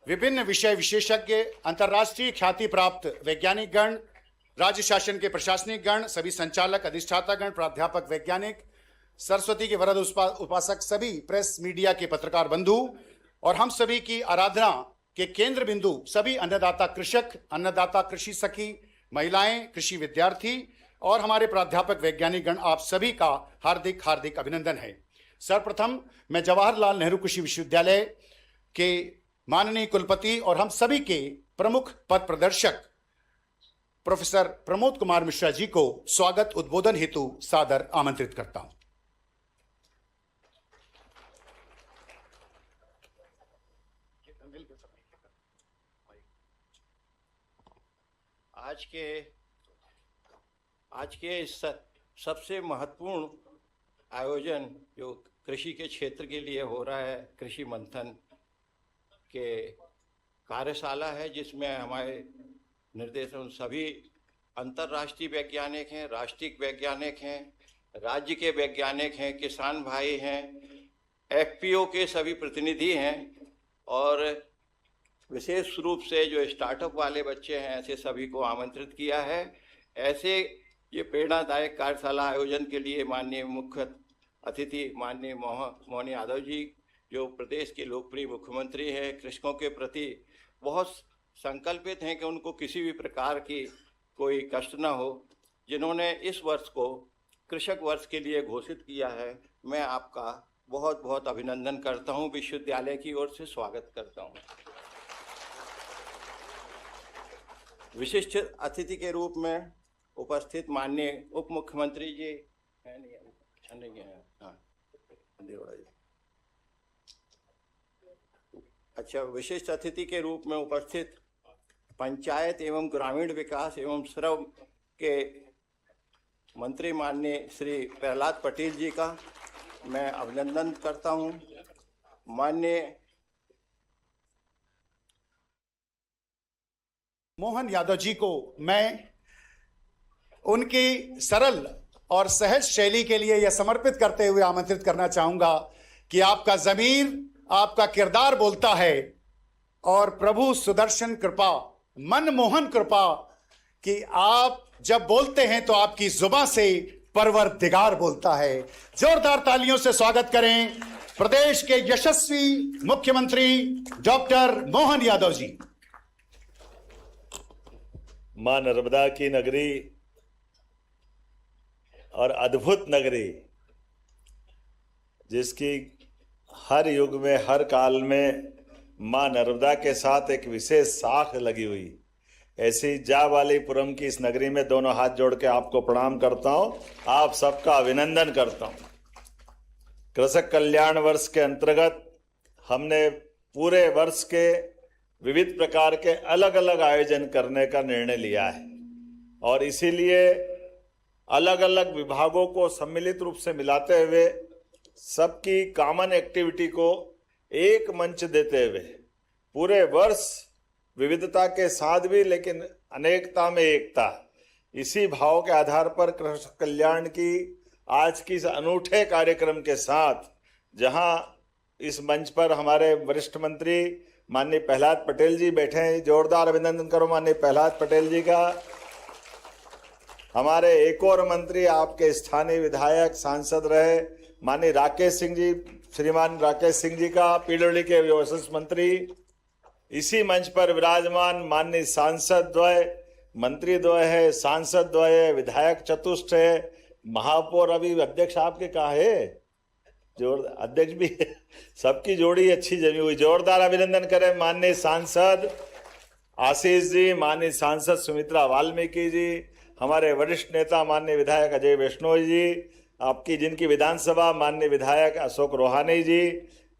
विभिन्न विषय विशेषज्ञ, अंतर्राष्ट्रीय ख्याति प्राप्त वैज्ञानिक गण, राज्य शासन के प्रशासनिक गण, सभी संचालक, अधिष्ठातागण, प्राध्यापक, वैज्ञानिक, सरस्वती के वरद उपासक, सभी प्रेस मीडिया के पत्रकार बंधु और हम सभी की आराधना के केंद्र बिंदु सभी अन्नदाता कृषक, अन्नदाता कृषि सखी, महिलाएं, कृषि विद्यार्थी और हमारे प्राध्यापक वैज्ञानिक गण, आप सभी का हार्दिक हार्दिक अभिनंदन है। सर्वप्रथम मैं जवाहरलाल नेहरू कृषि विश्वविद्यालय के माननीय कुलपति और हम सभी के प्रमुख पद प्रदर्शक प्रोफेसर प्रमोद कुमार मिश्रा जी को स्वागत उद्बोधन हेतु सादर आमंत्रित करता हूं। आज के इस सबसे महत्वपूर्ण आयोजन जो कृषि के क्षेत्र के लिए हो रहा है, कृषि मंथन के कार्यशाला है, जिसमें हमारे निर्देशन सभी अंतर्राष्ट्रीय वैज्ञानिक हैं, राष्ट्रीय वैज्ञानिक हैं, राज्य के वैज्ञानिक हैं, किसान भाई हैं, एफपीओ के सभी प्रतिनिधि हैं और विशेष रूप से जो स्टार्टअप वाले बच्चे हैं, ऐसे सभी को आमंत्रित किया है। ऐसे ये प्रेरणादायक कार्यशाला आयोजन के लिए माननीय मुख्य अतिथि माननीय मोहन यादव जी, जो प्रदेश के लोकप्रिय मुख्यमंत्री हैं, कृषकों के प्रति बहुत संकल्पित हैं कि उनको किसी भी प्रकार की कोई कष्ट न हो, जिन्होंने इस वर्ष को कृषक वर्ष के लिए घोषित किया है। मैं आपका बहुत बहुत अभिनंदन करता हूं, विश्वविद्यालय की ओर से स्वागत करता हूं। विशिष्ट अतिथि के रूप में उपस्थित माननीय उप मुख्यमंत्री जी हैं, नहीं हैं, हाँ, अच्छा, विशिष्ट अतिथि के रूप में उपस्थित पंचायत एवं ग्रामीण विकास एवं श्रम के मंत्री माननीय श्री प्रहलाद पटेल जी का मैं अभिनंदन करता हूं। माननीय मोहन यादव जी को मैं उनकी सरल और सहज शैली के लिए यह समर्पित करते हुए आमंत्रित करना चाहूंगा कि आपका ज़मीर, आपका किरदार बोलता है, और प्रभु सुदर्शन कृपा, मनमोहन कृपा, कि आप जब बोलते हैं तो आपकी जुबान से परवरदिगार बोलता है। जोरदार तालियों से स्वागत करें प्रदेश के यशस्वी मुख्यमंत्री डॉक्टर मोहन यादव जी। मां नर्मदा की नगरी और अद्भुत नगरी, जिसकी हर युग में, हर काल में मां नर्मदा के साथ एक विशेष साख लगी हुई, ऐसी जाबालीपुरम की इस नगरी में दोनों हाथ जोड़ के आपको प्रणाम करता हूं, आप सबका अभिनंदन करता हूं। कृषक कल्याण वर्ष के अंतर्गत हमने पूरे वर्ष के विविध प्रकार के अलग अलग आयोजन करने का निर्णय लिया है, और इसीलिए अलग अलग विभागों को सम्मिलित रूप से मिलाते हुए सबकी कॉमन एक्टिविटी को एक मंच देते हुए पूरे वर्ष विविधता के साथ भी लेकिन अनेकता में एकता, इसी भाव के आधार पर कृषक कल्याण की आज की इस अनूठे कार्यक्रम के साथ, जहां इस मंच पर हमारे वरिष्ठ मंत्री माननीय प्रहलाद पटेल जी बैठे हैं, जोरदार अभिनंदन करो माननीय प्रहलाद पटेल जी का। हमारे एक और मंत्री, आपके स्थानीय विधायक सांसद रहे माननीय राकेश सिंह जी, श्रीमान राकेश सिंह जी का, पीडब्ल्यूडी के विशेष मंत्री। इसी मंच पर विराजमान माननीय सांसद द्वय, मंत्री द्वय है, सांसद द्वय है, विधायक चतुष्ट है, महापौर अभी अध्यक्ष आपके कहा है, जोर अध्यक्ष भी है, सबकी जोड़ी अच्छी जमी हुई। जोरदार अभिनंदन करें माननीय सांसद आशीष जी, माननीय सांसद सुमित्रा वाल्मीकि जी, हमारे वरिष्ठ नेता माननीय विधायक अजय वैष्णव जी, आपकी जिनकी विधानसभा माननीय विधायक अशोक रोहानी जी,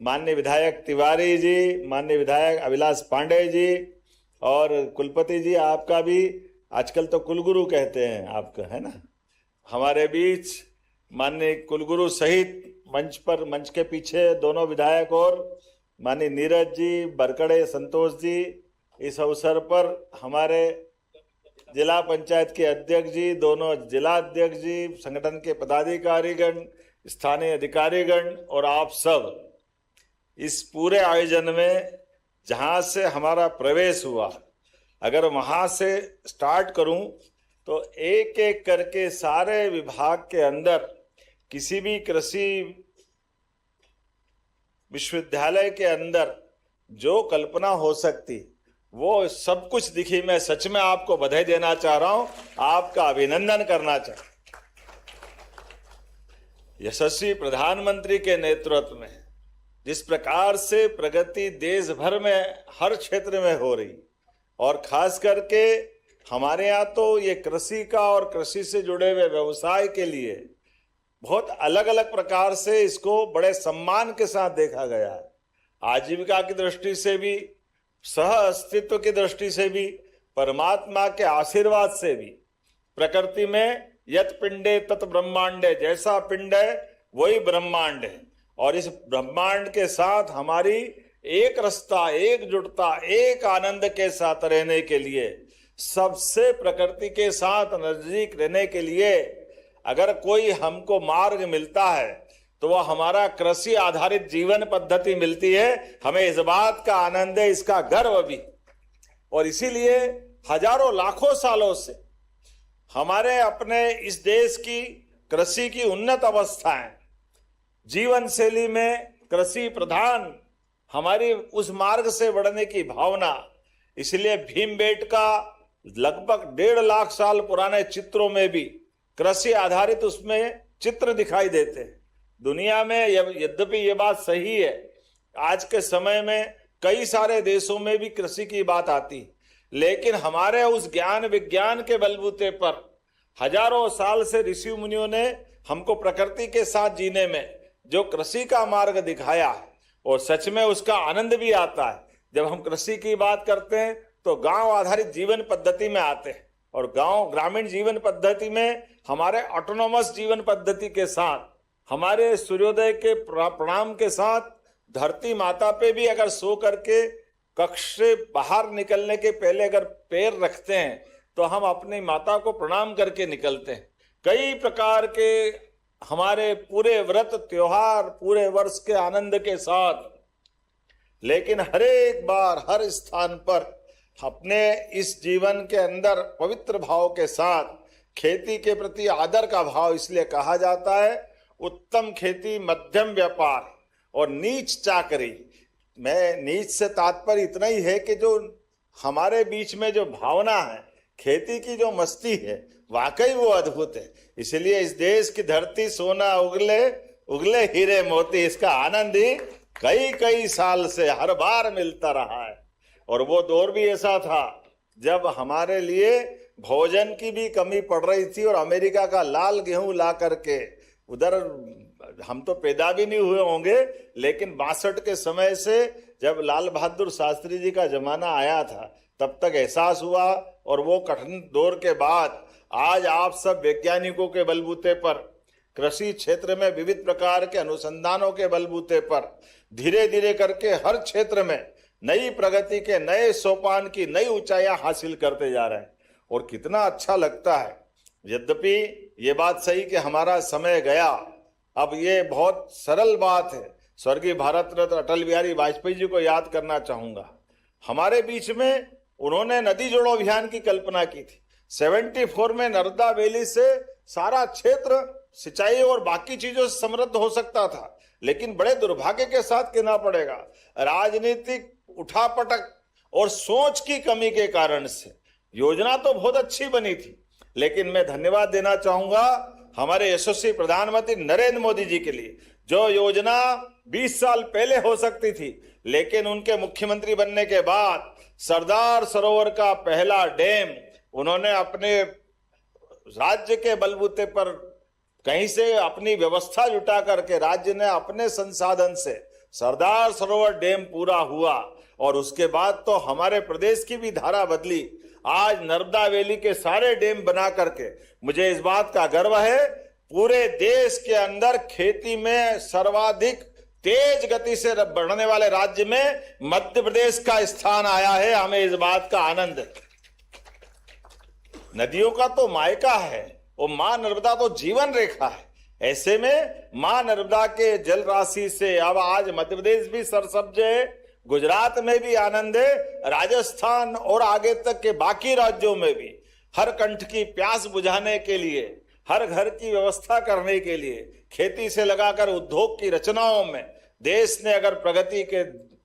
माननीय विधायक तिवारी जी, माननीय विधायक अभिलाष पांडे जी, और कुलपति जी आपका भी आजकल तो कुलगुरु कहते हैं आपका, है ना, हमारे बीच माननीय कुलगुरु सहित मंच पर, मंच के पीछे दोनों विधायक और माननीय नीरज जी, बरकड़े संतोष जी, इस अवसर पर हमारे जिला पंचायत के अध्यक्ष जी, दोनों जिला अध्यक्ष जी, संगठन के पदाधिकारीगण, स्थानीय अधिकारीगण और आप सब, इस पूरे आयोजन में जहां से हमारा प्रवेश हुआ, अगर वहां से स्टार्ट करूं तो एक एक करके सारे विभाग के अंदर किसी भी कृषि विश्वविद्यालय के अंदर जो कल्पना हो सकती वो सब कुछ दिखी। मैं सच में आपको बधाई देना चाह रहा हूं, आपका अभिनंदन करना चाह रहा हूं। यशस्वी प्रधानमंत्री के नेतृत्व में जिस प्रकार से प्रगति देश भर में हर क्षेत्र में हो रही, और खास करके हमारे यहाँ तो ये कृषि का और कृषि से जुड़े हुए व्यवसाय के लिए बहुत अलग अलग प्रकार से इसको बड़े सम्मान के साथ देखा गया है। आजीविका की दृष्टि से भी, सह अस्तित्व की दृष्टि से भी, परमात्मा के आशीर्वाद से भी। प्रकृति में यत पिंडे तत् ब्रह्मांडे, जैसा पिंड है वही ब्रह्मांड है, और इस ब्रह्मांड के साथ हमारी एक रस्ता, एकजुटता, एक आनंद के साथ रहने के लिए, सबसे प्रकृति के साथ नजदीक रहने के लिए अगर कोई हमको मार्ग मिलता है तो वह हमारा कृषि आधारित जीवन पद्धति मिलती है। हमें इस बात का आनंद है, इसका गर्व भी। और इसीलिए हजारों लाखों सालों से हमारे अपने इस देश की कृषि की उन्नत अवस्थाएं, जीवन शैली में कृषि प्रधान हमारी उस मार्ग से बढ़ने की भावना, इसलिए भीमबेटका लगभग 1.5 लाख साल पुराने चित्रों में भी कृषि आधारित उसमें चित्र दिखाई देते हैं। दुनिया में यद्यपि ये बात सही है, आज के समय में कई सारे देशों में भी कृषि की बात आती, लेकिन हमारे उस ज्ञान विज्ञान के बलबूते पर हजारों साल से ऋषि मुनियों ने हमको प्रकृति के साथ जीने में जो कृषि का मार्ग दिखाया है, और सच में उसका आनंद भी आता है। जब हम कृषि की बात करते हैं तो गांव आधारित जीवन पद्धति में आते हैं, और गांव ग्रामीण जीवन पद्धति में हमारे ऑटोनोमस जीवन पद्धति के साथ, हमारे सूर्योदय के प्रणाम के साथ, धरती माता पे भी अगर सो करके कक्ष से बाहर निकलने के पहले अगर पैर रखते हैं तो हम अपनी माता को प्रणाम करके निकलते हैं। कई प्रकार के हमारे पूरे व्रत त्योहार पूरे वर्ष के आनंद के साथ, लेकिन हर एक बार हर स्थान पर अपने इस जीवन के अंदर पवित्र भाव के साथ खेती के प्रति आदर का भाव, इसलिए कहा जाता है उत्तम खेती मध्यम व्यापार और नीच चाकरी। मैं नीच से तात्पर्य इतना ही है कि जो हमारे बीच में जो भावना है, खेती की जो मस्ती है, वाकई वो अद्भुत है। इसलिए इस देश की धरती सोना उगले उगले हीरे मोती, इसका आनंद ही कई कई साल से हर बार मिलता रहा है। और वो दौर भी ऐसा था जब हमारे लिए भोजन की भी कमी पड़ रही थी और अमेरिका का लाल गेहूं ला करके उधर, हम तो पैदा भी नहीं हुए होंगे, लेकिन 62 के समय से जब लाल बहादुर शास्त्री जी का जमाना आया था तब तक एहसास हुआ। और वो कठिन दौर के बाद आज आप सब वैज्ञानिकों के बलबूते पर, कृषि क्षेत्र में विविध प्रकार के अनुसंधानों के बलबूते पर धीरे धीरे करके हर क्षेत्र में नई प्रगति के नए सोपान की नई ऊंचाइयां हासिल करते जा रहे हैं। और कितना अच्छा लगता है। यद्यपि ये बात सही कि हमारा समय गया, अब ये बहुत सरल बात है। स्वर्गीय भारत रत्न अटल बिहारी वाजपेयी जी को याद करना चाहूंगा। हमारे बीच में उन्होंने नदी जोड़ो अभियान की कल्पना की थी। 74 में नर्मदा वैली से सारा क्षेत्र सिंचाई और बाकी चीजों से समृद्ध हो सकता था, लेकिन बड़े दुर्भाग्य के साथ कहना पड़ेगा, राजनीतिक उठापटक और सोच की कमी के कारण से योजना तो बहुत अच्छी बनी थी, लेकिन मैं धन्यवाद देना चाहूंगा हमारे यशस्वी प्रधानमंत्री नरेंद्र मोदी जी के लिए। जो योजना 20 साल पहले हो सकती थी, लेकिन उनके मुख्यमंत्री बनने के बाद सरदार सरोवर का पहला डैम उन्होंने अपने राज्य के बलबूते पर कहीं से अपनी व्यवस्था जुटा करके राज्य ने अपने संसाधन से सरदार सरोवर डैम पूरा हुआ। और उसके बाद तो हमारे प्रदेश की भी धारा बदली। आज नर्मदा वैली के सारे डैम बना करके मुझे इस बात का गर्व है, पूरे देश के अंदर खेती में सर्वाधिक तेज गति से बढ़ने वाले राज्य में मध्य प्रदेश का स्थान आया है। हमें इस बात का आनंद है। नदियों का तो मायका है और मां नर्मदा तो जीवन रेखा है। ऐसे में मां नर्मदा के जल राशि से अब आज मध्य प्रदेश भी सरसब्ज है, गुजरात में भी आनंद है, राजस्थान और आगे तक के बाकी राज्यों में भी हर कंठ की प्यास बुझाने के लिए, हर घर की व्यवस्था करने के लिए, खेती से लगाकर उद्योग की रचनाओं में देश ने अगर प्रगति के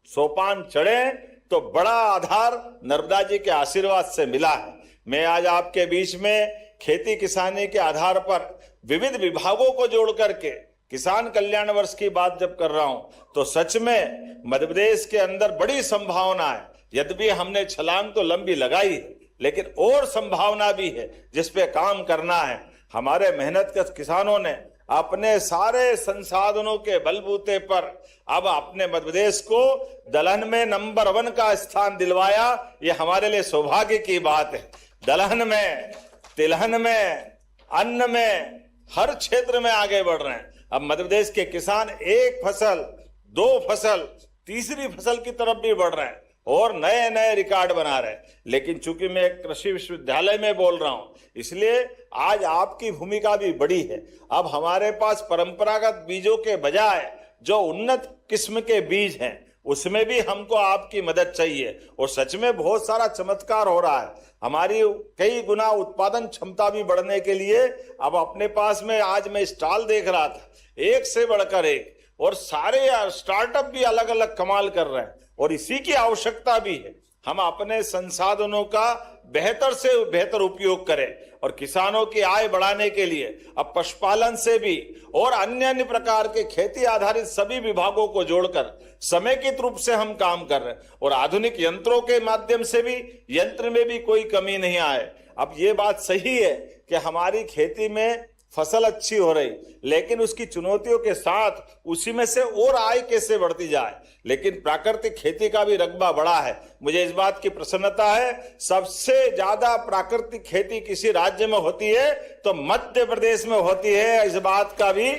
सोपान चढ़े तो बड़ा आधार नर्मदा जी के आशीर्वाद से मिला है। मैं आज आपके बीच में खेती किसानी के आधार पर विविध विभागों को जोड़ करके किसान कल्याण वर्ष की बात जब कर रहा हूं तो सच में मध्य प्रदेश के अंदर बड़ी संभावना है। यद्यपि हमने छलांग तो लंबी लगाई है, लेकिन और संभावना भी है जिस पे काम करना है। हमारे मेहनतकश किसानों ने अपने सारे संसाधनों के बलबूते पर अब अपने मध्य प्रदेश को दलहन में नंबर 1 का स्थान दिलवाया। ये हमारे लिए सौभाग्य की बात है। दलहन में, तिलहन में, अन्न में, हर क्षेत्र में आगे बढ़ रहे हैं। अब मध्य प्रदेश के किसान एक फसल, 2 फसल, तीसरी फसल की तरफ भी बढ़ रहे हैं और नए नए रिकॉर्ड बना रहे हैं। लेकिन चूंकि मैं एक कृषि विश्वविद्यालय में बोल रहा हूं, इसलिए आज आपकी भूमिका भी बड़ी है। अब हमारे पास परंपरागत बीजों के बजाय जो उन्नत किस्म के बीज हैं, उसमें भी हमको आपकी मदद चाहिए। और सच में बहुत सारा चमत्कार हो रहा है। हमारी कई गुना उत्पादन क्षमता भी बढ़ने के लिए अब अपने पास में, आज मैं स्टॉल देख रहा था, एक से बढ़कर एक, और सारे स्टार्टअप भी अलग अलग कमाल कर रहे हैं। और इसी की आवश्यकता भी है। हम अपने संसाधनों का बेहतर से बेहतर उपयोग करें और किसानों की आय बढ़ाने के लिए अब पशुपालन से भी और अन्य अन्य प्रकार के खेती आधारित सभी विभागों को जोड़कर समेकित रूप से हम काम कर रहे हैं। और आधुनिक यंत्रों के माध्यम से भी यंत्र में भी कोई कमी नहीं आए। अब ये बात सही है कि हमारी खेती में फसल अच्छी हो रही, लेकिन उसकी चुनौतियों के साथ उसी में से और आय कैसे बढ़ती जाए। लेकिन प्राकृतिक खेती का भी रकबा बड़ा है। मुझे इस बात की प्रसन्नता है, सबसे ज्यादा प्राकृतिक खेती किसी राज्य में होती है तो मध्य प्रदेश में होती है। इस बात का भी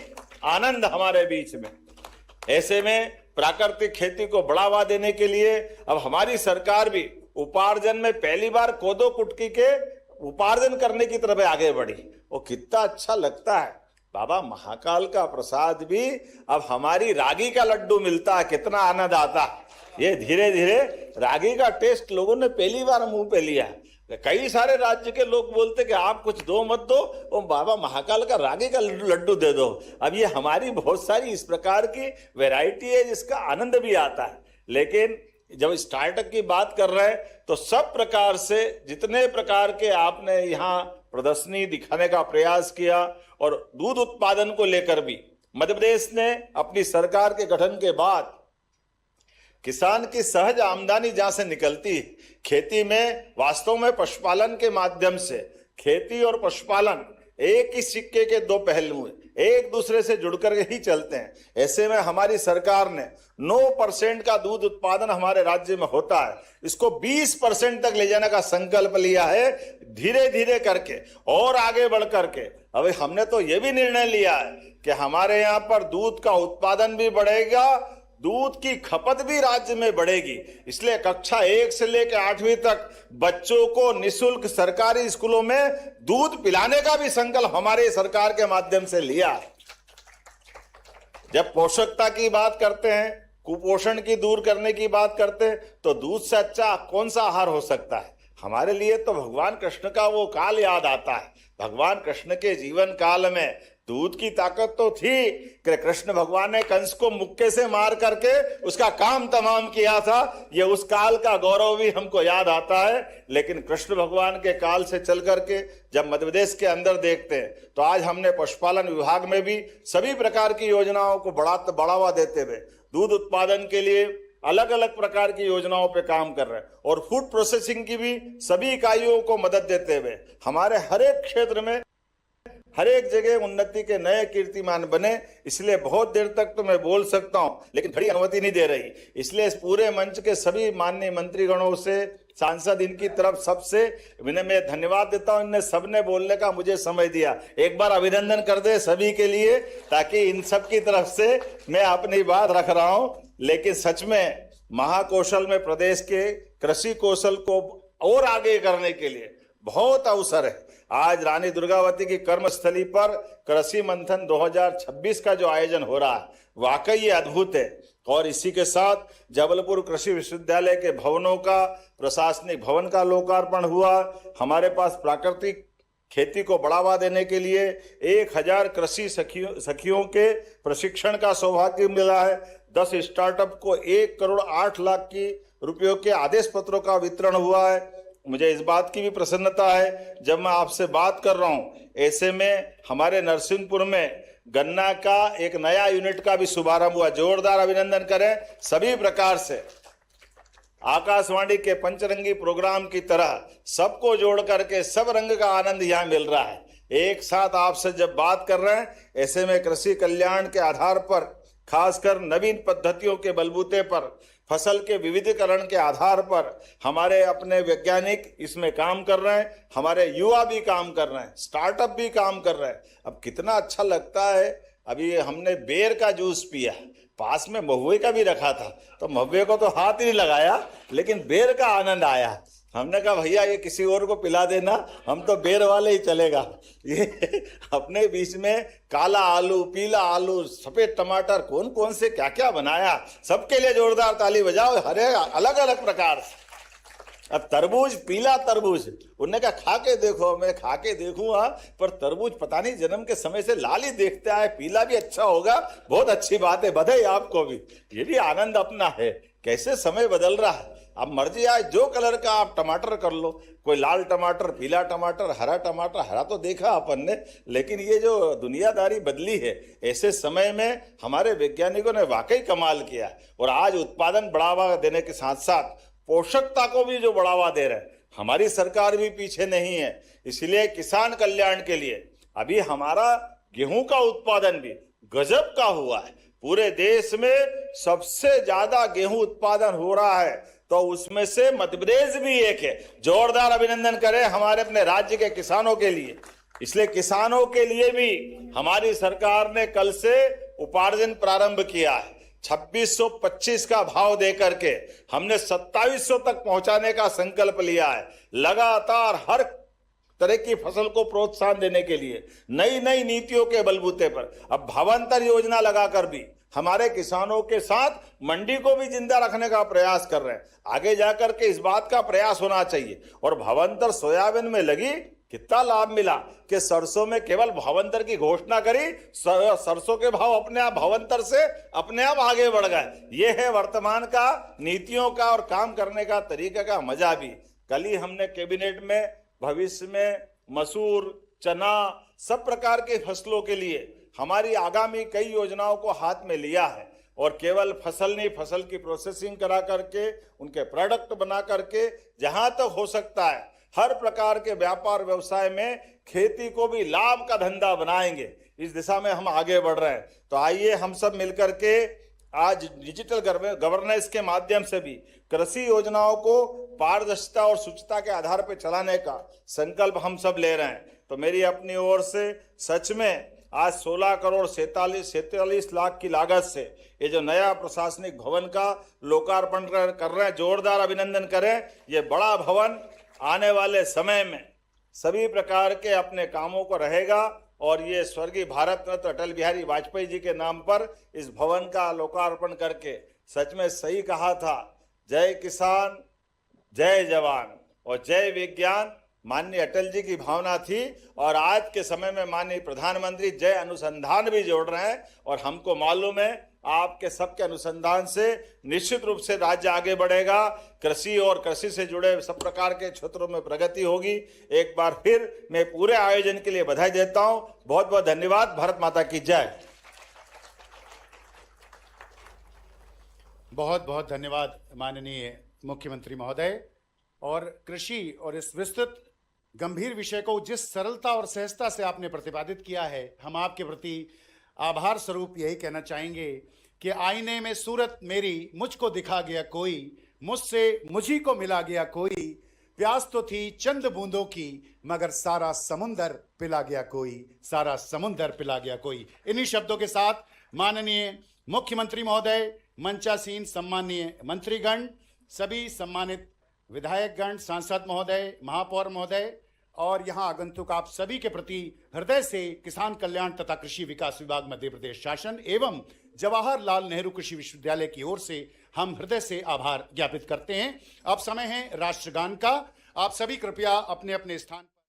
आनंद हमारे बीच में। ऐसे में प्राकृतिक खेती को बढ़ावा देने के लिए अब हमारी सरकार भी उपार्जन में पहली बार कोदो कुटकी के उपार्जन करने की तरफ आगे बढ़ी। वो कितना अच्छा लगता है। बाबा महाकाल का प्रसाद भी अब हमारी रागी का लड्डू मिलता है, कितना आनंद आता है। ये धीरे धीरे रागी का टेस्ट लोगों ने पहली बार मुंह पे लिया। कई सारे राज्य के लोग बोलते कि आप कुछ दो मत दो, वो बाबा महाकाल का रागी का लड्डू दे दो। अब ये हमारी बहुत सारी इस प्रकार की वैरायटी है जिसका आनंद भी आता है। लेकिन जब स्टार्टअप की बात कर रहे हैं तो सब प्रकार से जितने प्रकार के आपने यहाँ प्रदर्शनी दिखाने का प्रयास किया, और दूध उत्पादन को लेकर भी मध्य प्रदेश ने अपनी सरकार के गठन के बाद किसान की सहज आमदनी जहां से निकलती है, खेती में वास्तव में पशुपालन के माध्यम से, खेती और पशुपालन एक ही सिक्के के दो पहलू हैं, एक दूसरे से जुड़कर ही चलते हैं। ऐसे में हमारी सरकार ने 9% का दूध उत्पादन हमारे राज्य में होता है, इसको 20% तक ले जाने का संकल्प लिया है, धीरे धीरे करके और आगे बढ़ करके। अब हमने तो यह भी निर्णय लिया है कि हमारे यहाँ पर दूध का उत्पादन भी बढ़ेगा, दूध की खपत भी राज्य में बढ़ेगी। इसलिए कक्षा 1 से लेकर 8वीं तक बच्चों को निःशुल्क सरकारी स्कूलों में दूध पिलाने का भी संकल्प हमारे सरकार के माध्यम से लिया। जब पोषकता की बात करते हैं, कुपोषण की दूर करने की बात करते हैं, तो दूध से अच्छा कौन सा आहार हो सकता है। हमारे लिए तो भगवान कृष्ण का वो काल याद आता है। भगवान कृष्ण के जीवन काल में दूध की ताकत तो थी कि कृष्ण भगवान ने कंस को मुक्के से मार करके उसका काम तमाम किया था। ये उस काल का गौरव भी हमको याद आता है। लेकिन कृष्ण भगवान के काल से चल करके जब मध्य प्रदेश के अंदर देखते हैं तो आज हमने पशुपालन विभाग में भी सभी प्रकार की योजनाओं को बढ़ावा देते हुए दूध उत्पादन के लिए अलग अलग प्रकार की योजनाओं पे काम कर रहे हैं, और फूड प्रोसेसिंग की भी सभी इकाइयों को मदद देते हुए हमारे हर एक क्षेत्र में हर एक जगह उन्नति के नए कीर्तिमान बने। इसलिए बहुत देर तक तो मैं बोल सकता हूं, लेकिन घड़ी अनुमति नहीं दे रही। इसलिए इस पूरे मंच के सभी माननीय मंत्रीगणों से, सांसद, इनकी तरफ सबसे मैं धन्यवाद देता हूं। इनने सबने बोलने का मुझे समय दिया। एक बार अभिनंदन कर दे सभी के लिए, ताकि इन सब की तरफ से मैं अपनी बात रख रहा हूं। लेकिन सच में महाकौशल में प्रदेश के कृषि कौशल को और आगे करने के लिए बहुत अवसर है। आज रानी दुर्गावती की कर्मस्थली पर कृषि मंथन 2026 का जो आयोजन हो रहा है, वाकई ये अद्भुत है। और इसी के साथ जबलपुर कृषि विश्वविद्यालय के भवनों का, प्रशासनिक भवन का लोकार्पण हुआ। हमारे पास प्राकृतिक खेती को बढ़ावा देने के लिए 1000 कृषि सखियों के प्रशिक्षण का सौभाग्य मिला है। 10 स्टार्टअप को 1 करोड़ 8 लाख की रुपयों के आदेश पत्रों का वितरण हुआ है। मुझे इस बात की भी प्रसन्नता है, जब मैं आपसे बात कर रहा हूं, ऐसे में हमारे नरसिंहपुर में गन्ना का एक नया यूनिट का भी शुभारंभ हुआ। जोरदार अभिनंदन करें सभी प्रकार से। आकाशवाणी के पंचरंगी प्रोग्राम की तरह सबको जोड़ करके सब रंग का आनंद यहाँ मिल रहा है। एक साथ आपसे जब बात कर रहे हैं, ऐसे में कृषि कल्याण के आधार पर, खासकर नवीन पद्धतियों के बलबूते पर, फसल के विविधीकरण के आधार पर हमारे अपने वैज्ञानिक इसमें काम कर रहे हैं, हमारे युवा भी काम कर रहे हैं, स्टार्टअप भी काम कर रहे हैं। अब कितना अच्छा लगता है। अभी हमने बेर का जूस पिया, पास में महुए का भी रखा था, तो महुए को तो हाथ ही नहीं लगाया, लेकिन बेर का आनंद आया। हमने कहा भैया ये किसी और को पिला देना, हम तो बेर वाले ही चलेगा। ये अपने बीच में काला आलू, पीला आलू, सफेद टमाटर, कौन कौन से क्या क्या बनाया। सबके लिए जोरदार ताली बजाओ, हरे अलग अलग प्रकार से। अब तरबूज, पीला तरबूज, उन्होंने कहा खा के देखो। मैं खा के देखूंगा, पर तरबूज पता नहीं जन्म के समय से लाल ही देखता है, पीला भी अच्छा होगा। बहुत अच्छी बात है, बधाई आपको भी। ये भी आनंद अपना है। कैसे समय बदल रहा है। अब मर्जी आए जो कलर का आप टमाटर कर लो, कोई लाल टमाटर, पीला टमाटर, हरा टमाटर। हरा तो देखा अपन ने, लेकिन ये जो दुनियादारी बदली है, ऐसे समय में हमारे वैज्ञानिकों ने वाकई कमाल किया। और आज उत्पादन बढ़ावा देने के साथ साथ पोषकता को भी जो बढ़ावा दे रहे हैं, हमारी सरकार भी पीछे नहीं है। इसलिए किसान कल्याण के लिए अभी हमारा गेहूं का उत्पादन भी गजब का हुआ है। पूरे देश में सबसे ज्यादा गेहूं उत्पादन हो रहा है, तो उसमें से मध्य प्रदेश भी एक है। जोरदार अभिनंदन करें हमारे अपने राज्य के किसानों के लिए। इसलिए किसानों के लिए भी हमारी सरकार ने कल से उपार्जन प्रारंभ किया है। 2625 का भाव देकर के हमने 2700 तक पहुंचाने का संकल्प लिया है। लगातार तरह की फसल को प्रोत्साहन देने के लिए नई नई नीतियों के बलबूते पर अब भावांतर योजना लगाकर भी हमारे किसानों के साथ मंडी को भी जिंदा रखने का प्रयास कर रहे हैं। आगे जाकर के इस बात का प्रयास होना चाहिए। और भावांतर सोयाबीन में लगी, कितना लाभ मिला कि सरसों में केवल भावांतर की घोषणा करी, सरसों के भाव अपने आप भावांतर से अपने आप आगे बढ़ गए। ये है वर्तमान का नीतियों का और काम करने का तरीका का मजा भी। कल ही हमने कैबिनेट में भविष्य में मसूर, चना, सब प्रकार के फसलों के लिए हमारी आगामी कई योजनाओं को हाथ में लिया है। और केवल फसल नहीं, फसल की प्रोसेसिंग करा करके उनके प्रोडक्ट बना करके जहां तक हो सकता है हर प्रकार के व्यापार व्यवसाय में खेती को भी लाभ का धंधा बनाएंगे। इस दिशा में हम आगे बढ़ रहे हैं। तो आइए हम सब मिलकर के आज डिजिटल गवर्नेंस के माध्यम से भी कृषि योजनाओं को पारदर्शिता और शुचिता के आधार पर चलाने का संकल्प हम सब ले रहे हैं। तो मेरी अपनी ओर से सच में आज 16 करोड़ 47 लाख की लागत से ये जो नया प्रशासनिक भवन का लोकार्पण कर रहे हैं, जोरदार अभिनंदन करें। ये बड़ा भवन आने वाले समय में सभी प्रकार के अपने कामों को रहेगा। और ये स्वर्गीय भारत रत्न अटल बिहारी वाजपेयी जी के नाम पर इस भवन का लोकार्पण करके सच में सही कहा था, जय किसान, जय जवान और जय विज्ञान। माननीय अटल जी की भावना थी। और आज के समय में माननीय प्रधानमंत्री जय अनुसंधान भी जोड़ रहे हैं। और हमको मालूम है आपके सबके अनुसंधान से निश्चित रूप से राज्य आगे बढ़ेगा। कृषि और कृषि से जुड़े सब प्रकार के क्षेत्रों में प्रगति होगी। एक बार फिर मैं पूरे आयोजन के लिए बधाई देता हूं। बहुत बहुत धन्यवाद। भारत माता की जय। बहुत बहुत धन्यवाद माननीय मुख्यमंत्री महोदय। और कृषि और इस विस्तृत गंभीर विषय को जिस सरलता और सहजता से आपने प्रतिपादित किया है, हम आपके प्रति आभार स्वरूप यही कहना चाहेंगे कि आईने में सूरत मेरी मुझको दिखा गया कोई, मुझसे मुझी को मिला गया कोई, प्यास तो थी चंद बूंदों की मगर सारा समुंदर पिला गया कोई, सारा समुंदर पिला गया कोई। इन्हीं शब्दों के साथ माननीय मुख्यमंत्री महोदय, मंचासीन सम्माननीय मंत्रीगण, सभी सम्मानित विधायकगण, सांसद महोदय, महापौर महोदय और यहाँ आगंतुक आप सभी के प्रति हृदय से किसान कल्याण तथा कृषि विकास विभाग मध्य प्रदेश शासन एवं जवाहरलाल नेहरू कृषि विश्वविद्यालय की ओर से हम हृदय से आभार ज्ञापित करते हैं। अब समय है राष्ट्रगान का। आप सभी कृपया अपने अपने स्थान पर